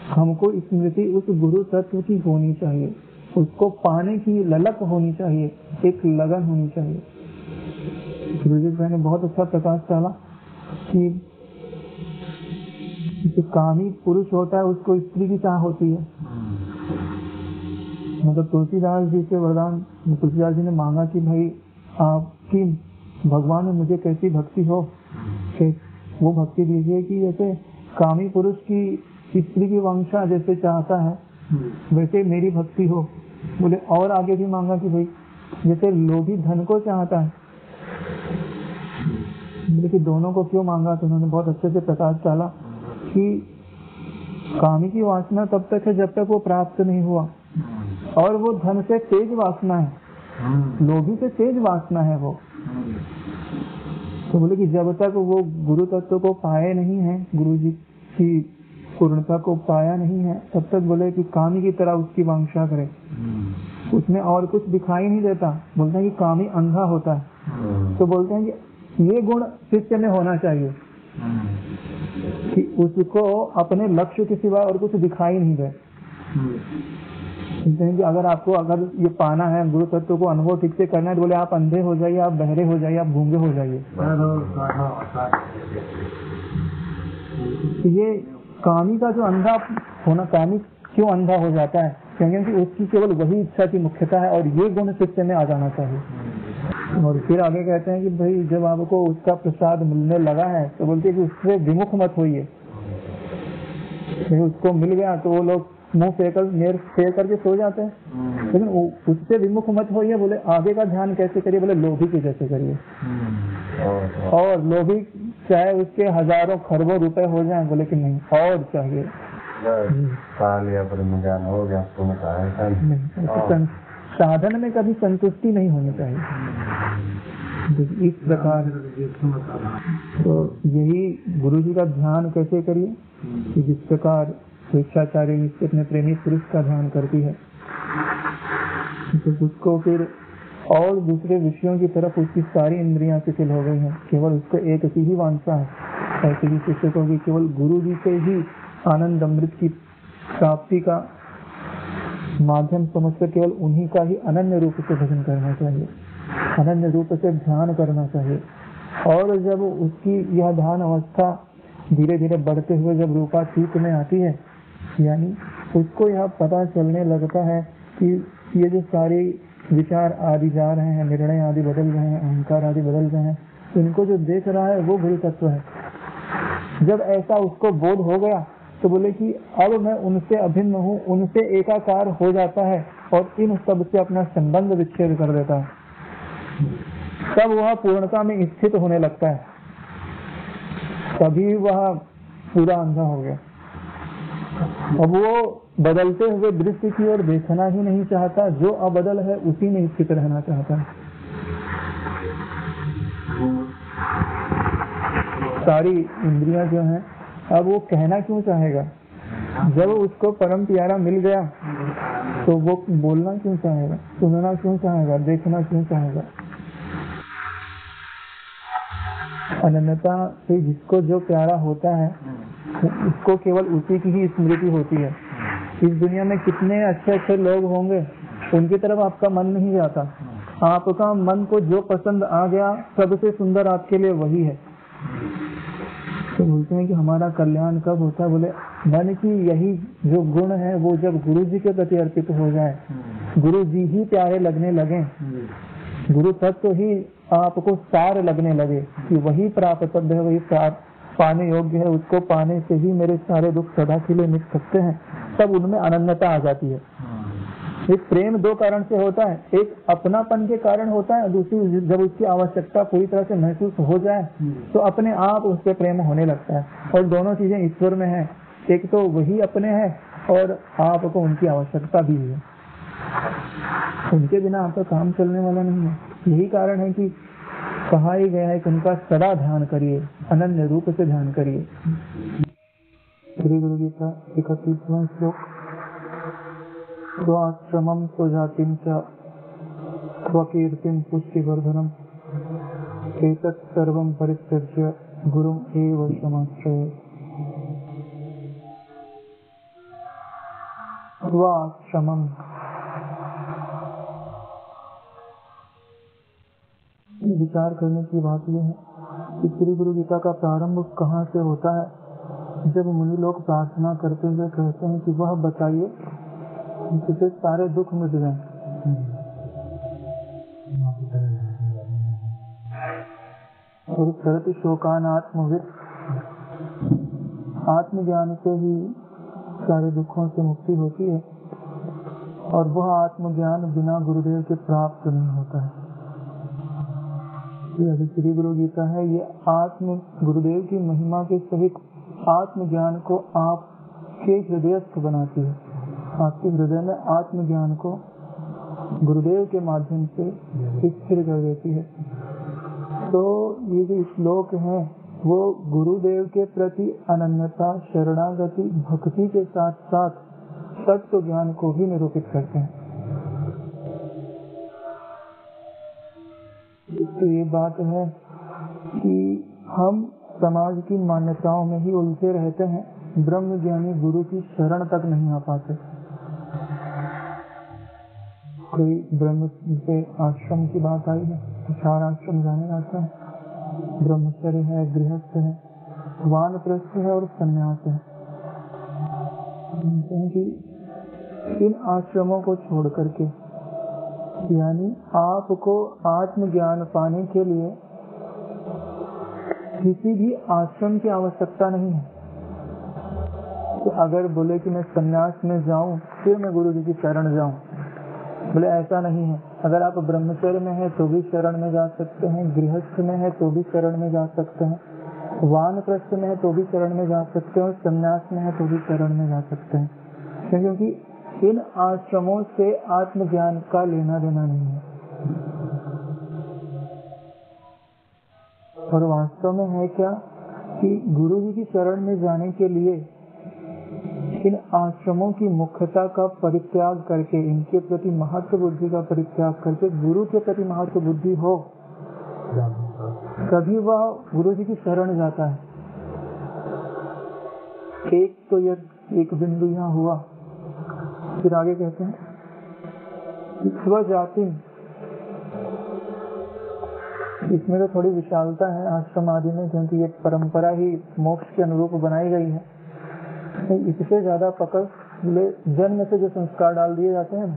हमको स्मृति उस गुरु तत्व की होनी चाहिए, उसको पाने की ललक होनी चाहिए, एक लगन होनी चाहिए। गुरुजी भाई ने बहुत अच्छा प्रकाश डाला कि जो कामी पुरुष होता है उसको स्त्री की चाह होती है। मतलब तुलसीदास जी से वरदान, तुलसीदास जी ने मांगा कि भाई आपकी भगवान में मुझे कैसी भक्ति हो कि वो भक्ति दीजिए कि जैसे कामी पुरुष की स्त्री की वंशा जैसे चाहता है वैसे मेरी भक्ति हो। बोले और आगे भी मांगा कि भाई जैसे लोभी धन को चाहता है। बोले कि दोनों को क्यों मांगा, तो उन्होंने बहुत अच्छे से प्रकाश डाला कि कामी की वासना तब तक है जब तक वो प्राप्त नहीं हुआ, और वो धन से तेज वासना है, लोभी से तेज वासना है वो। तो बोले कि जब तक वो गुरु तत्व को पाए नहीं है, गुरु जी की पूर्णता को पाया नहीं है, तब तक बोले कि कामी की तरह उसकी वांछा करे, उसमें और कुछ दिखाई नहीं देता। बोलते हैं कि कामी अंधा होता है। तो बोलते हैं कि ये गुण शिष्य में होना चाहिए कि उसको अपने लक्ष्य के सिवा और कुछ दिखाई नहीं दे। कि अगर आपको ये पाना है, गुरु तत्व को अनुभव ठीक से करना है, तो बोले आप अंधे हो जाइए, आप बहरे हो जाइए, आप गूंगे हो जाइए। तो ये कामी का जो अंधा होना, कामी क्यों अंधा हो जाता है, क्योंकि उसकी केवल वही इच्छा की मुख्यता है, और ये गुण शिष्य में आ जाना चाहिए। और फिर आगे कहते हैं कि भाई जब आपको उसका प्रसाद मिलने लगा है तो बोलते हैं कि उससे विमुख मत होइए। उसको मिल गया तो वो लोग मुंह फेर करके सो जाते हैं, लेकिन उससे विमुख मत होइए। बोले आगे का ध्यान कैसे करिए, बोले लोभी की जैसे करिए। और लोभी चाहे उसके हजारों खरबों रुपए हो जाएं, बोले कि नहीं और चाहिए। हो गया साधन में कभी संतुष्टि नहीं होनी चाहिए। इस प्रकार तो यही गुरु जी का ध्यान कैसे करिए कि जिस प्रकार स्वेच्छाचारी अपने प्रेमी पुरुष का ध्यान करती है, तो उसको फिर और दूसरे विषयों की तरफ उसकी सारी इंद्रियां शिथिल हो गई हैं, केवल उसको एक ही वांछा है। ऐसे ही शिष्य को भी केवल गुरु जी से ही आनंद अमृत की प्राप्ति का माध्यम समझकर केवल उन्हीं का ही अनन्य रूप से भजन करना चाहिए, अनन्य रूप से ध्यान करना चाहिए। और जब उसकी यह ध्यान अवस्था धीरे धीरे बढ़ते हुए जब रूपातीत में आती है, यानी उसको यह पता चलने लगता है कि ये जो सारे विचार आदि जा रहे हैं, निर्णय आदि बदल रहे हैं, अहंकार आदि बदल रहे हैं, इनको जो देख रहा है वो गुरु तत्व है। जब ऐसा उसको बोध हो गया तो बोले कि अब मैं उनसे अभिन्न हूँ, उनसे एकाकार हो जाता है और इन सब से अपना संबंध विच्छेद कर देता है। तब वह पूर्णता में स्थित होने लगता है, तभी वह पूरा अंधा हो गया। अब वो बदलते हुए दृश्य की ओर देखना ही नहीं चाहता, जो अबदल है उसी में स्थित रहना चाहता है। सारी इंद्रियां जो हैं, अब वो कहना क्यों चाहेगा, जब उसको परम प्यारा मिल गया तो वो बोलना क्यों चाहेगा, सुनना क्यों चाहेगा, देखना क्यों चाहेगा। अनन्यता से जिसको जो प्यारा होता है उसको केवल उसी की ही स्मृति होती है। इस दुनिया में कितने अच्छे अच्छे लोग होंगे, उनकी तरफ आपका मन नहीं जाता। आपका मन को जो पसंद आ गया, सबसे सुंदर आपके लिए वही है। तो बोलते हैं कि हमारा कल्याण कब होता है, बोले मन की यही जो गुण है वो जब गुरु जी के प्रति अर्पित हो जाए, गुरु जी ही प्यारे लगने लगे, गुरु तत्व ही आपको सार लगने लगे कि वही प्राप्तव्य है, वही पाने योग्य है, उसको पाने से ही मेरे सारे दुख सदा के लिए मिट सकते हैं, तब उनमें अनन्यता आ जाती है। एक प्रेम दो कारण से होता है, एक अपनापन के कारण होता है, दूसरी जब उसकी आवश्यकता पूरी तरह से महसूस हो जाए तो अपने आप उस पर प्रेम होने लगता है। और दोनों चीजें ईश्वर में है, एक तो वही अपने है और आपको उनकी आवश्यकता भी है, उनके बिना आपका काम चलने वाला नहीं है। यही कारण है कि कहा ही गया है कि उनका सदा ध्यान करिए, अनन्य रूप से ध्यान करिए। श्री गुरु गीता 31वां श्लोक, स्वाश्रमं स्वजातिं च स्वकीर्तिं पुष्टिवर्धनम् एतत् सर्वं परित्यज्य गुरुम् एव समाश्रयेत्। स्वाश्रमं, विचार करने की बात यह है कि श्री गुरु गीता का प्रारंभ कहाँ से होता है। जब मुनि लोग प्रार्थना करते हुए कहते हैं कि वह बताइए जिससे सारे दुख मिट गए, और सरत शोकान आत्मविद, आत्मज्ञान से ही सारे दुखों से मुक्ति होती है, और वह आत्मज्ञान बिना गुरुदेव के प्राप्त नहीं होता है। ये श्री गुरु गीता है, ये आत्म गुरुदेव की महिमा के सहित आत्मज्ञान को आपके हृदयस्थ बनाती है, आपके हृदय में आत्मज्ञान को गुरुदेव के माध्यम से स्थिर कर देती है। तो ये जो श्लोक है वो गुरुदेव के प्रति अनन्यता, शरणागति, भक्ति के साथ साथ तत्व ज्ञान को भी निरूपित करते हैं। तो ये बात है कि हम समाज की मान्यताओं में ही उलझे रहते हैं, ब्रह्म ज्ञानी गुरु की शरण तक नहीं आ पाते। कोई ब्रह्म से आश्रम की बात आई है, 4 आश्रम जाने जाते हैं, ब्रह्मचर्य है, गृहस्थ है, वानप्रस्थ है और संन्यास है। कि इन आश्रमों को छोड़ करके, यानी आपको आत्मज्ञान पाने के लिए किसी भी आश्रम की आवश्यकता नहीं है। तो अगर बोले कि मैं संन्यास में जाऊं फिर मैं गुरु जी की शरण जाऊं, बोले ऐसा नहीं है। अगर आप ब्रह्मचर्य में है तो भी शरण में जा सकते हैं, गृहस्थ में है तो भी शरण में जा सकते हैं, वानप्रस्थ में है तो भी शरण में जा सकते हैं, और संन्यास में है तो भी शरण में जा सकते हैं, क्योंकि इन आश्रमों से आत्मज्ञान का लेना देना नहीं है। और वास्तव में है क्या कि गुरु जी की शरण में जाने के लिए इन आश्रमों की मुख्यता का परित्याग करके, इनके प्रति महत्व बुद्धि का परित्याग करके गुरु के प्रति महत्व बुद्धि हो, तभी वह गुरु जी की शरण जाता है। एक तो यह एक बिंदु यहाँ हुआ। फिर आगे कहते हैं स्वजाति, इसमें तो थोड़ी विशालता है आश्रम आदि में, क्योंकि ये परंपरा ही मोक्ष के अनुरूप बनाई गई है। इससे ज्यादा पकड़ जन्म से जो संस्कार डाल दिए जाते हैं,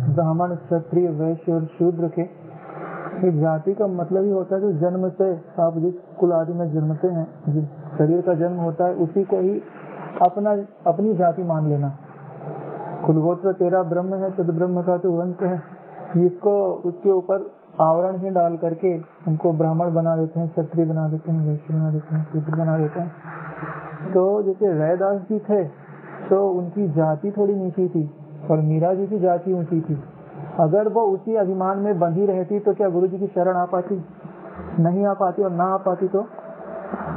ब्राह्मण, क्षत्रिय, वैश्य और शूद्र के, एक जाति का मतलब ही होता है कि जन्म से आप जिस कुल आदि में जन्मते हैं, जिस शरीर का जन्म होता है उसी को ही अपनी जाति मान लेना। कुलगोत्र तेरा ब्रह्म है, तद ब्रह्म का तो वंश है, जिसको उसके ऊपर आवरण ही डाल करके उनको ब्राह्मण बना देते हैं, क्षत्रिय बना देते हैं, वैश्य बना देते हैं, शूद्र बना देते हैं। तो जैसे रैदास जी थे तो उनकी जाति थोड़ी नीची थी और मीरा जी की जाति ऊंची थी। अगर वो उसी अभिमान में बंधी रहती तो क्या गुरु जी की शरण आ पाती? नहीं आ पाती, और ना आ पाती तो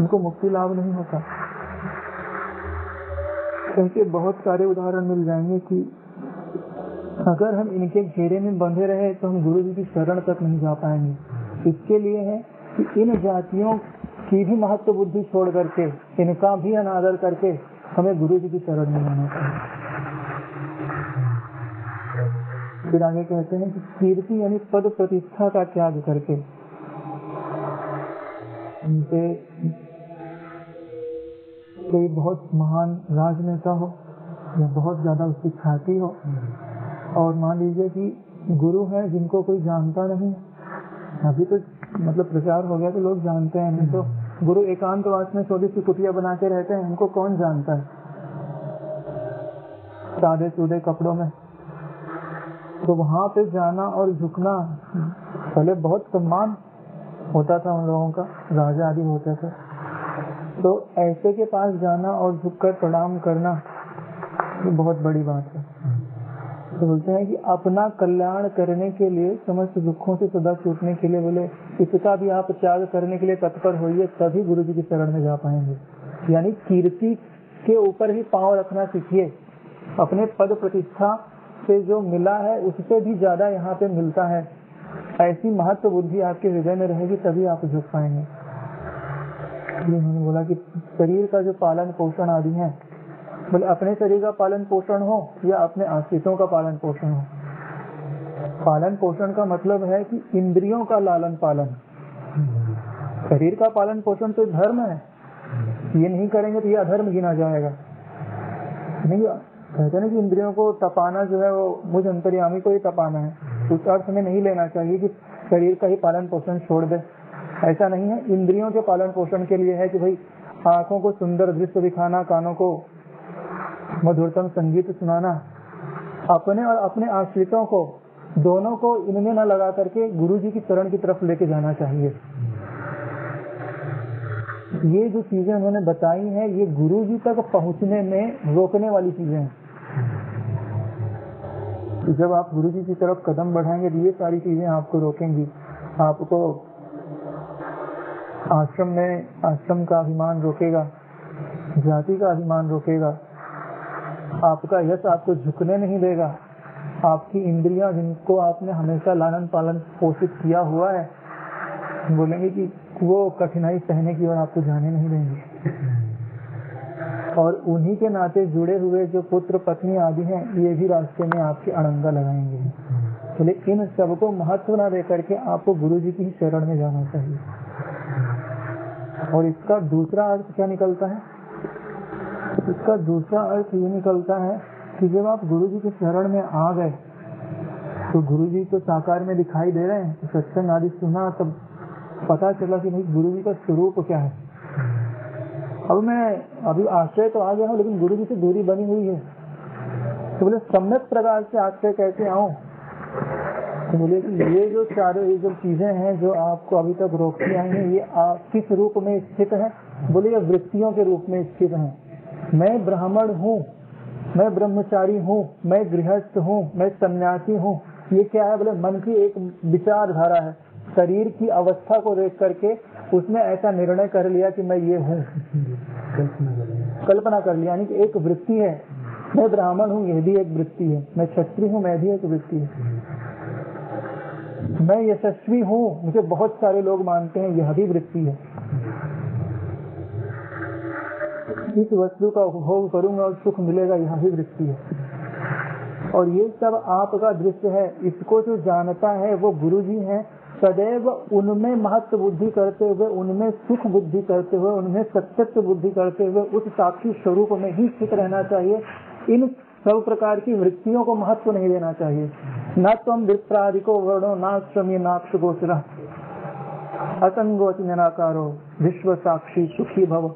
उनको मुक्ति लाभ नहीं होता। ऐसे बहुत सारे उदाहरण मिल जाएंगे कि अगर हम इनके घेरे में बंधे रहे तो हम गुरु जी की शरण तक नहीं जा पाएंगे। इसके लिए है कि इन जातियों की भी महत्व बुद्धि छोड़ करके, इनका भी अनादर करके हमें गुरु जी की शरण में आना चाहिए। फिर आगे कहते हैं कि कीर्ति यानी पद प्रतिष्ठा का त्याग करके, उनसे कोई बहुत महान राजनेता हो या बहुत ज्यादा उसकी ख्याति हो, और मान लीजिए कि गुरु है जिनको कोई जानता नहीं, अभी तो मतलब प्रचार हो गया तो लोग जानते हैं, नहीं तो गुरु एकांतवास में छोटी सी कुटिया बना के रहते हैं, उनको कौन जानता है, सादे सूदे कपड़ों में तो वहां पे जाना और झुकना, पहले बहुत सम्मान होता था उन लोगों का, राजा आदि होते थे, तो ऐसे के पास जाना और झुककर प्रणाम करना ये बहुत बड़ी बात है। तो बोलते हैं कि अपना कल्याण करने के लिए, समस्त दुखों से सदा छूटने के लिए, बोले इसका भी आप त्याग करने के लिए तत्पर होइए, तभी गुरु जी की शरण में जा पाएंगे। यानी कीर्ति के ऊपर ही पांव रखना सीखिए, अपने पद प्रतिष्ठा से जो मिला है उससे भी ज्यादा यहाँ पे मिलता है, ऐसी महत्व बुद्धि आपके हृदय में रहेगी, तभी आप झुक पाएंगे। उन्होंने बोला कि शरीर का जो पालन पोषण आदि है, बोले अपने शरीर का पालन पोषण हो या अपने आश्रितों का पालन पोषण हो। पालन पोषण का मतलब है कि इंद्रियों का लालन पालन। शरीर का पालन पोषण तो धर्म है, ये नहीं करेंगे तो ये अधर्म गिना जाएगा। नहीं, कहते हैं कि इंद्रियों को तपाना जो है वो मुझ अंतर्यामी को ही तपाना है, उस अर्थ में नहीं लेना चाहिए कि शरीर का ही पालन पोषण छोड़ दे, ऐसा नहीं है। इंद्रियों के पालन पोषण के लिए है कि भाई आंखों को सुंदर दृश्य दिखाना, कानों को मधुरतम संगीत सुनाना, अपने और अपने आश्रितों को, दोनों को इनमें न लगा करके गुरु जी की चरण की तरफ लेके जाना चाहिए। ये जो चीजें उन्होंने बताई हैं, ये गुरु जी तक पहुंचने में रोकने वाली चीजें हैं। तो जब आप गुरु जी की तरफ कदम बढ़ाएंगे तो ये सारी चीजें आपको रोकेंगी। आपको आश्रम में आश्रम का अभिमान रोकेगा, जाति का अभिमान रोकेगा, आपका यश आपको झुकने नहीं देगा, आपकी इंद्रियां जिनको आपने हमेशा लालन पालन पोषित किया हुआ है, बोलेंगे कि वो कठिनाई सहने की ओर आपको जाने नहीं देंगे। और उन्हीं के नाते जुड़े हुए जो पुत्र पत्नी आदि हैं, ये भी रास्ते में आपके अड़ंगा लगाएंगे। इसलिए इन सबको महत्व न देकर के आपको गुरु जी की शरण में जाना चाहिए। और इसका दूसरा अर्थ क्या निकलता है? इसका दूसरा अर्थ ये निकलता है कि जब आप गुरु जी के शरण में आ गए तो गुरु जी तो साकार में दिखाई दे रहे हैं, तो सत्संग आदि सुना तब पता चला कि नहीं गुरु जी का स्वरूप क्या है। अब मैं अभी आश्रय तो आ गया हूँ, लेकिन गुरु जी से दूरी बनी हुई है, तो बोले सम्यक प्रकार से आश्रय कैसे आऊं? तो बोले कि ये जो चारों ये जो चीजें हैं जो आपको अभी तक रोकती आई हैं, ये किस रूप में स्थित है? बोले ये वृत्तियों के रूप में स्थित है। मैं ब्राह्मण हूँ, मैं ब्रह्मचारी हूँ, मैं गृहस्थ हूँ, मैं सन्यासी हूँ, ये क्या है? बोले मन की एक विचारधारा है, शरीर की अवस्था को देख करके उसने ऐसा निर्णय कर लिया कि मैं ये हूँ, कल्पना कर लिया। यानी कि एक वृत्ति है, मैं ब्राह्मण हूँ, यह भी एक वृत्ति है, मैं क्षत्रिय हूँ, मैं भी एक वृत्ति है, मैं यशस्वी हूँ, मुझे बहुत सारे लोग मानते हैं, यह भी वृत्ति है। इस वस्तु का उपभोग करूंगा और सुख मिलेगा, यह भी वृत्ति है। और ये सब आपका दृश्य है, इसको जो जानता है वो गुरु जी हैं। सदैव उनमें महत्व बुद्धि करते हुए, उनमें सुख बुद्धि करते हुए, उनमें सत्यत्व बुद्धि करते हुए उस साक्षी स्वरूप में ही स्थित रहना चाहिए। इन सब प्रकार की वृत्तियों को महत्व नहीं देना चाहिए। न त्वं विप्रादिको वर्णो नाश्रमी नाक्ष गोचरा असंगोच निराकारो विश्व साक्षी सुखी भव।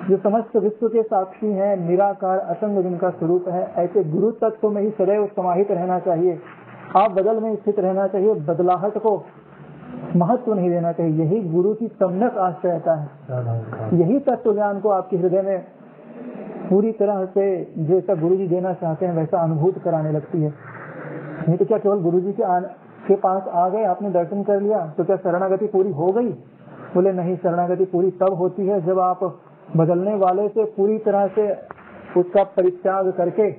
जो समस्त विश्व के साक्षी हैं, निराकार असंग जिनका स्वरूप है, ऐसे गुरु तत्व में ही सदैव समाहित रहना चाहिए। आप बदल में स्थित रहना चाहिए, बदलाहट को महत्व नहीं देना चाहिए। यही गुरु की सम्यक आश्रयता है। यही तत्व ज्ञान को आपके हृदय में पूरी तरह से जैसा गुरु जी देना चाहते हैं वैसा अनुभूत कराने लगती है। नहीं तो क्या केवल गुरु जी के पास आ गए, आपने दर्शन कर लिया, तो क्या शरणागति पूरी हो गई? बोले नहीं, शरणागति पूरी तब होती है जब आप बदलने वाले से पूरी तरह से उसका परित्याग करके,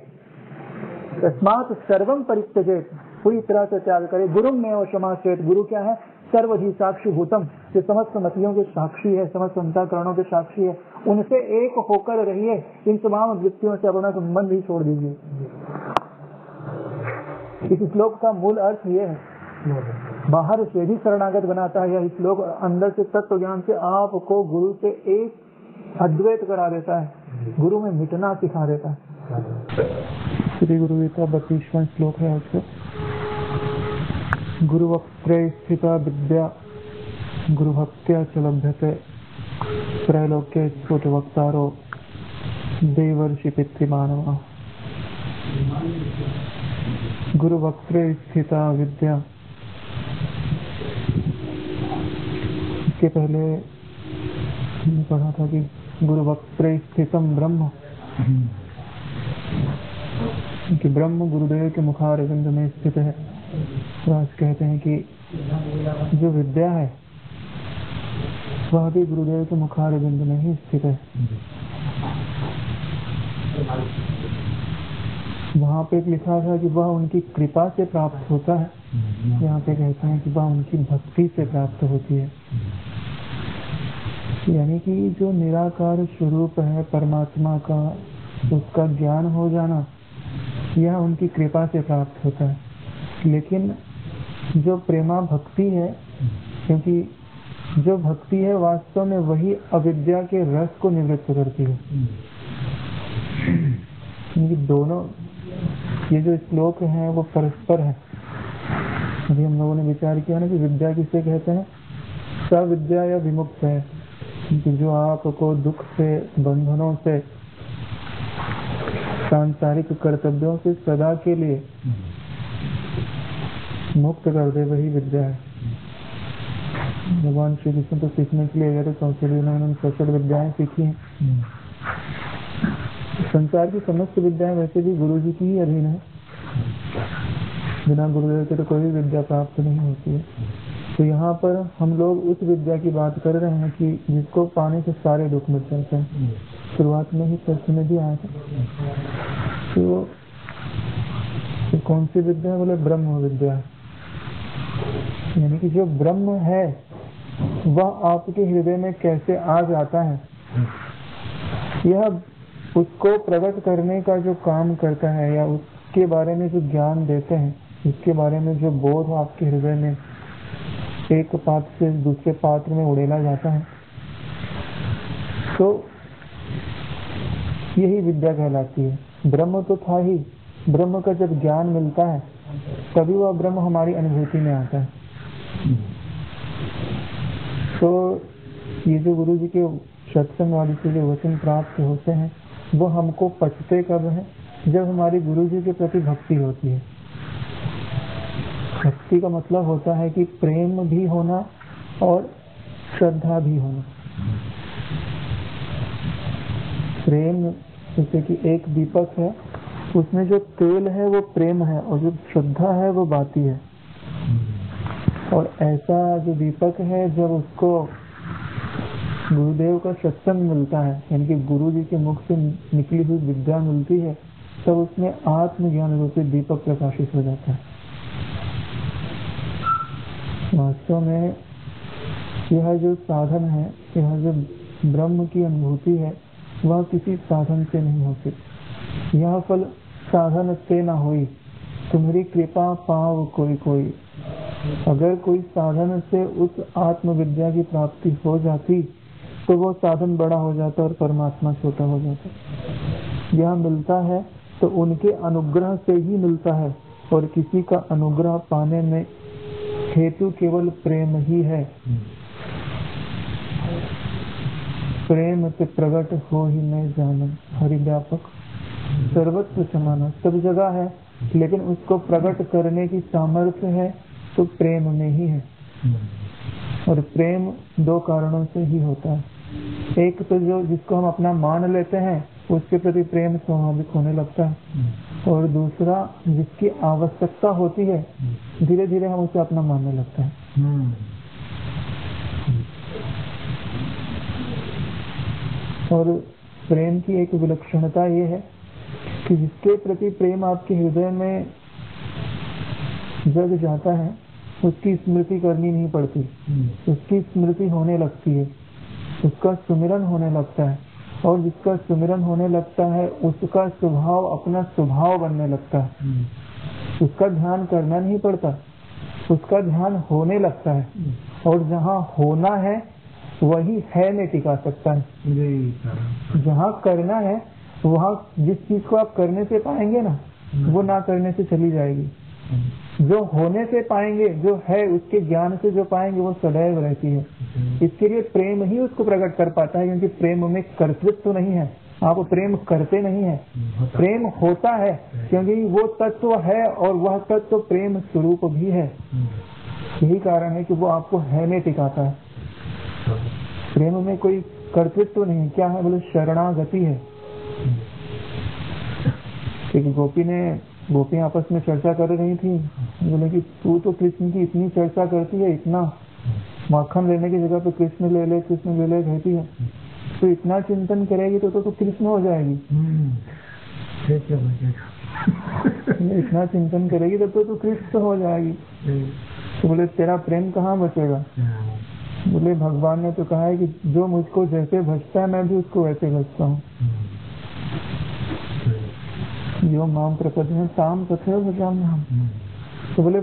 तस्मात् सर्वम परित्यजेत, पूरी तरह से त्याग करे। गुरु में और समाश्रित, गुरु क्या है? सर्वधि साक्षी भूतम, जो समस्त मतियों के साक्षी है, समस्त अंतःकरणों के साक्षी है, उनसे एक होकर रहिए। इन तमाम वृत्तियों से अपना संबंध ही छोड़ दीजिए। इस श्लोक का मूल अर्थ ये है, बाहर से भी शरणागत बनाता है यह श्लोक, अंदर से तत्व ज्ञान से आपको गुरु से एक अद्वैत करा देता है, गुरु में मिटना सिखा देता है। श्री गुरु गीता 32वां श्लोक है। आज गुरु वक्त्रे स्थिता विद्या गुरु भक्त्या च लभ्यते त्रैलोक्ये स्फुट वक्तारो देवर्षि पितृमानव। गुरु वक्त्रे स्थिता विद्या। इसके पहले हमने पढ़ा था कि गुरु वक्त्रे स्थितम ब्रह्म, कि ब्रह्म गुरुदेव के मुखारविंद में स्थित है। तो आज कहते हैं कि जो विद्या है वह भी गुरुदेव के मुखारविंद में ही स्थित है। वहाँ पे लिखा था कि वह उनकी कृपा से प्राप्त होता है, यहाँ पे कहते हैं कि वह उनकी भक्ति से प्राप्त होती है। यानी कि जो निराकार स्वरूप है परमात्मा का, उसका ज्ञान हो जाना यह उनकी कृपा से प्राप्त होता है। लेकिन जो प्रेमा भक्ति है, क्योंकि जो भक्ति है वास्तव में वही अविद्या के रस को निवृत्त करती है। ये दोनों, ये जो श्लोक है वो परस्पर है। अभी हम लोगों ने विचार किया ना कि विद्या किसे कहते हैं, सविद्या या विमुक्त है, कि जो आपको दुख से, बंधनों से, सांसारिक कर्तव्यों से सदा के लिए मुक्त कर दे, वही विद्या है। भगवान श्री कृष्ण तो सीखने के लिए गए थे, 64 दिनों में उन्होंने 64 विद्याएं सीखी हैं। संसार की समस्त विद्याएं वैसे भी गुरु जी की ही अधीन है, बिना गुरुदेव के तो कोई भी विद्या प्राप्त नहीं होती है। तो यहाँ पर हम लोग उस विद्या की बात कर रहे हैं कि जिसको पाने से सारे दुख मिट जाते हैं। शुरुआत में ही प्रश्न में भी आया था। तो कौन सी विद्या है, बोले ब्रह्म विद्या। यानी कि जो ब्रह्म है वह आपके हृदय में कैसे आ जाता है, यह उसको प्रकट करने का जो काम करता है, या उसके बारे में जो ज्ञान देते हैं, उसके बारे में जो बोध आपके हृदय में एक पात्र से दूसरे पात्र में उड़ेला जाता है, तो यही विद्या कहलाती है। ब्रह्म तो था ही, ब्रह्म का जब ज्ञान मिलता है तभी वह ब्रह्म हमारी अनुभूति में आता है। तो ये जो गुरु जी के सत्संग आदि से जो वचन प्राप्त होते हैं वो हमको पचते कब है, जब हमारी गुरु जी के प्रति भक्ति होती है। भक्ति का मतलब होता है कि प्रेम भी होना और श्रद्धा भी होना। प्रेम जैसे कि एक दीपक है, उसमें जो तेल है वो प्रेम है, और जो श्रद्धा है वो बाती है। और ऐसा जो दीपक है, जब उसको गुरुदेव का सत्संग मिलता है, यानी कि गुरु जी के मुख से निकली हुई विद्या मिलती है, तब उसमें आत्मज्ञान रूपी दीपक प्रकाशित हो जाता है। वास्तव में यह जो साधन है, यह जो ब्रह्म की अनुभूति है, वह किसी साधन से नहीं होती। यह फल साधन से न होई, तुम्हारी कृपा पाव कोई कोई। अगर कोई साधन से उस आत्मविद्या की प्राप्ति हो जाती तो वो साधन बड़ा हो जाता और परमात्मा छोटा हो जाता। यह मिलता है तो उनके अनुग्रह से ही मिलता है, और किसी का अनुग्रह पाने में हेतु केवल प्रेम ही है। प्रेम से प्रकट हो ही नहीं जानन, हरिव्यापक सर्वत्र समाना, सब जगह है, लेकिन उसको प्रकट करने की सामर्थ्य है तो प्रेम में ही है। और प्रेम दो कारणों से ही होता है। एक तो जो जिसको हम अपना मान लेते हैं उसके प्रति प्रेम स्वाभाविक होने लगता है, और दूसरा जिसकी आवश्यकता होती है धीरे धीरे हम उसे अपना मानने लगते हैं। और प्रेम की एक विलक्षणता ये है कि जिसके प्रति प्रेम आपके हृदय में जग जाता है उसकी स्मृति करनी नहीं पड़ती, उसकी स्मृति होने लगती है, उसका सुमिरन होने लगता है, और जिसका सुमिरन होने लगता है उसका स्वभाव अपना स्वभाव बनने लगता है। उसका ध्यान करना नहीं पड़ता, उसका ध्यान होने लगता है, और जहाँ होना है वही है में टिका सकता है। जहाँ करना है वहाँ जिस चीज को आप करने से पाएंगे ना, वो ना करने से चली जाएगी। जो होने से पाएंगे, जो है उसके ज्ञान से जो पाएंगे, वो सदैव रहती है। इसके लिए प्रेम ही उसको प्रकट कर पाता है, क्योंकि प्रेम में कर्तृत्व तो नहीं है, आप प्रेम करते नहीं है, प्रेम होता है, क्योंकि वो तत्व है और वह तत्व प्रेम स्वरूप भी है। यही कारण है कि वो आपको है में टिकाता है। प्रेम में कोई कर्तृत्व नहीं, क्या है बोले शरणागति है। क्योंकि गोपियां आपस में चर्चा कर रही थी, बोले कि तू तो कृष्ण की इतनी चर्चा करती है, इतना माखन लेने की जगह पे कृष्ण ले ले कहती है, तो इतना चिंतन करेगी तो तू कृष्ण हो जाएगी। इतना चिंतन करेगी तब तो कृष्ण हो जाएगी। तो बोले तेरा प्रेम कहाँ बचेगा? बोले भगवान ने तो कहा है कि जो मुझको जैसे भजता है मैं भी उसको वैसे भजता हूँ। जो माम प्रपद्यते ताम तथैव भजामि हम। तो बोले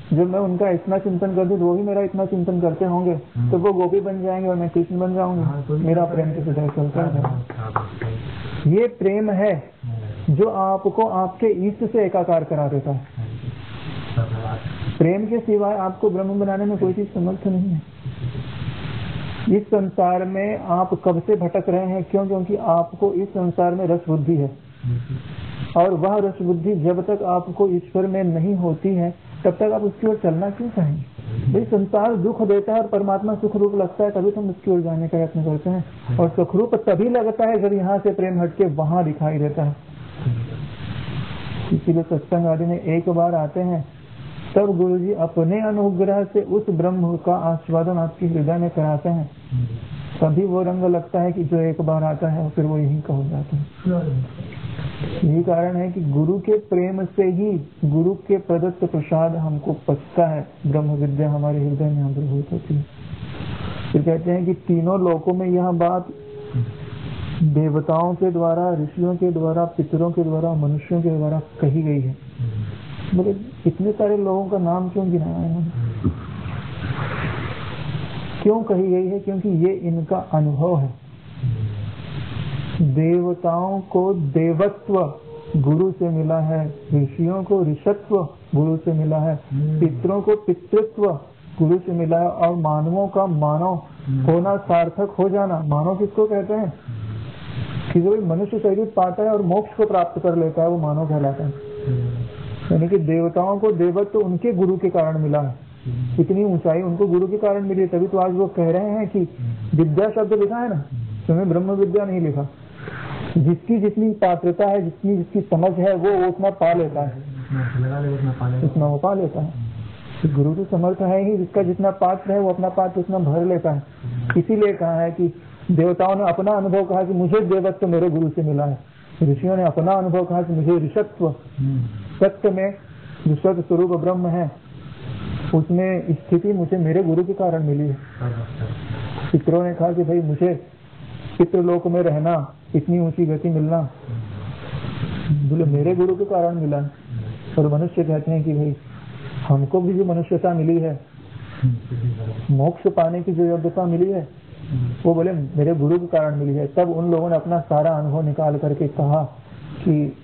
जब मैं उनका इतना चिंतन करती वो भी मेरा इतना चिंतन करते होंगे तो वो गोपी बन जाएंगे और मैं कृष्ण बन जाऊंगा। मेरा प्रेम तो सदैव चलता है। ये प्रेम है जो आपको आपके इष्ट से एकाकार करा देता है। प्रेम के सिवाय आपको ब्रह्म बनाने में कोई चीज समर्थ नहीं है। इस संसार में आप कब से भटक रहे हैं? क्यों? क्योंकि आपको इस संसार में रस बुद्धि है, और वह रस बुद्धि जब तक आपको ईश्वर में नहीं होती है तब तक आप उसकी ओर चलना क्यों चाहेंगे? भाई संसार दुख देता है और परमात्मा सुख रूप लगता है, तभी तो हम उसकी ओर जाने का यत्न करते हैं। और सुख रूप तभी लगता है जब यहाँ से प्रेम हटके वहां दिखाई देता है। इसीलिए सत्संग आदि में एक बार आते हैं तब गुरुजी अपने अनुग्रह से उस ब्रह्म का आस्वादन आपके हृदय में कराते हैं, तभी वो रंग लगता है कि जो एक बार आता है फिर वो यही का हो जाता है। यही कारण है कि गुरु के प्रेम से ही, गुरु के प्रदत्त प्रसाद हमको पचता है, ब्रह्म विद्या हमारे हृदय में अंतर्भूत होती है। फिर कहते हैं कि तीनों लोकों में यह बात देवताओं के द्वारा, ऋषियों के द्वारा, पितरों के द्वारा, मनुष्यों के द्वारा कही गई है। बोले इतने सारे लोगों का नाम क्यों गिनाया इन्होंने? क्यों कही गई है? क्योंकि ये इनका अनुभव है। देवताओं को देवत्व गुरु से मिला है, ऋषियों को ऋषत्व गुरु से मिला है, पितरों को पितृत्व गुरु से मिला है, और मानवों का मानव होना, सार्थक हो जाना। मानव किसको कहते हैं? कि जो मनुष्य शरीर पाता है और मोक्ष को प्राप्त कर लेता है वो मानव कहलाता है। यानी कि देवताओं को देवत्व उनके गुरु के कारण मिला है, इतनी ऊंचाई उनको गुरु के कारण मिली, तभी तो आज वो कह रहे हैं कि विद्या शब्द लिखा है ना, तुम्हें ब्रह्म विद्या नहीं लिखा। जिसकी जितनी पात्रता है, जितनी जिसकी समझ है वो उतना पा लेता है, उतना वो पा लेता है। तो गुरु तो समर्थ है ही, जिसका जितना पात्र है वो अपना पात्र उतना भर लेता है। इसीलिए कहा है कि देवताओं ने अपना अनुभव कहा कि मुझे देवत्व मेरे गुरु से मिला है, ऋषियों ने अपना अनुभव कहा कि मुझे ऋषत्व, सत्य में जो सत्य स्वरूप ब्रह्म है उसमें स्थिति मुझे मेरे गुरु के कारण मिली है। पितरों ने कहा कि भाई मुझे पितृलोक में रहना, इतनी ऊंची गति मिलना, बोले मेरे गुरु के कारण मिला। और मनुष्य कहते हैं कि भाई हमको भी जो मनुष्यता मिली है, मोक्ष पाने की जो योग्यता मिली है, वो बोले मेरे गुरु के कारण मिली है। तब उन लोगों ने अपना सारा अनुभव निकाल करके कहा कि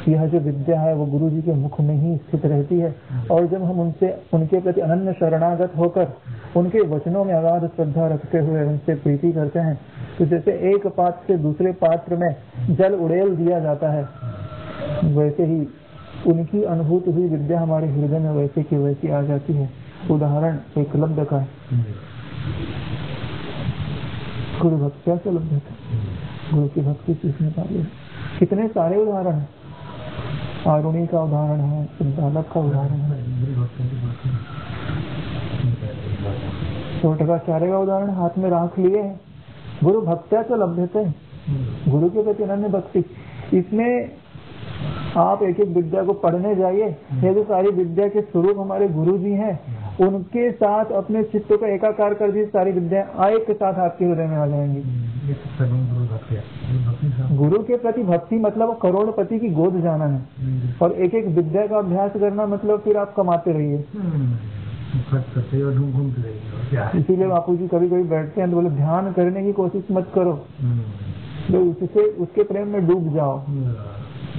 यह जो विद्या है वो गुरु जी के मुख में ही स्थित रहती है, और जब हम उनके प्रति अनन्य शरणागत होकर उनके वचनों में अगाध श्रद्धा रखते हुए उनसे प्रीति करते हैं, तो जैसे एक पात्र से दूसरे पात्र में जल उड़ेल दिया जाता है, वैसे ही उनकी अनुभूत हुई विद्या हमारे हृदय में वैसे की वैसी आ जाती है। उदाहरण एकलव्य का, गुरु भक्त्या से लभ्य था, गुरु की भक्ति सीखने पाए। कितने सारे उदाहरण हैं। आरुणी का उदाहरण है, सिद्धालक का उदाहरण है, छोटकाचार्य का उदाहरण, हाथ में राख लिए है। गुरु भक्त्या से लभ्य थे, गुरु के प्रति अनन्य भक्ति। इसमें आप एक एक विद्या को पढ़ने जाइए, ये जो सारी विद्या के स्वरूप हमारे गुरु जी हैं, उनके साथ अपने चित्त को एकाकार कर दी, सारी विद्या एक के साथ आपके हृदय में आ जाएंगी। गुरु के प्रति भक्ति मतलब करोड़पति की गोद जाना है, और एक एक विद्या का अभ्यास करना मतलब फिर आप कमाते रहिए। इसीलिए बापू जी कभी कभी बैठते हैं तो बोले ध्यान करने की कोशिश मत करो, तो उससे उसके प्रेम में डूब जाओ।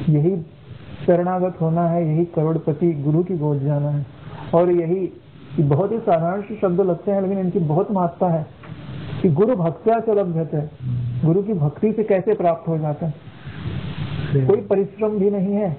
यही शरणागत होना है, यही करोड़पति गुरु की गोद जाना है। और यही बहुत ही साधारण से शब्द लगते हैं, लेकिन इनकी बहुत महत्ता है कि गुरु भक्त्या से लभ्यते है। गुरु की भक्ति से कैसे प्राप्त हो जाता है? कोई परिश्रम भी नहीं है,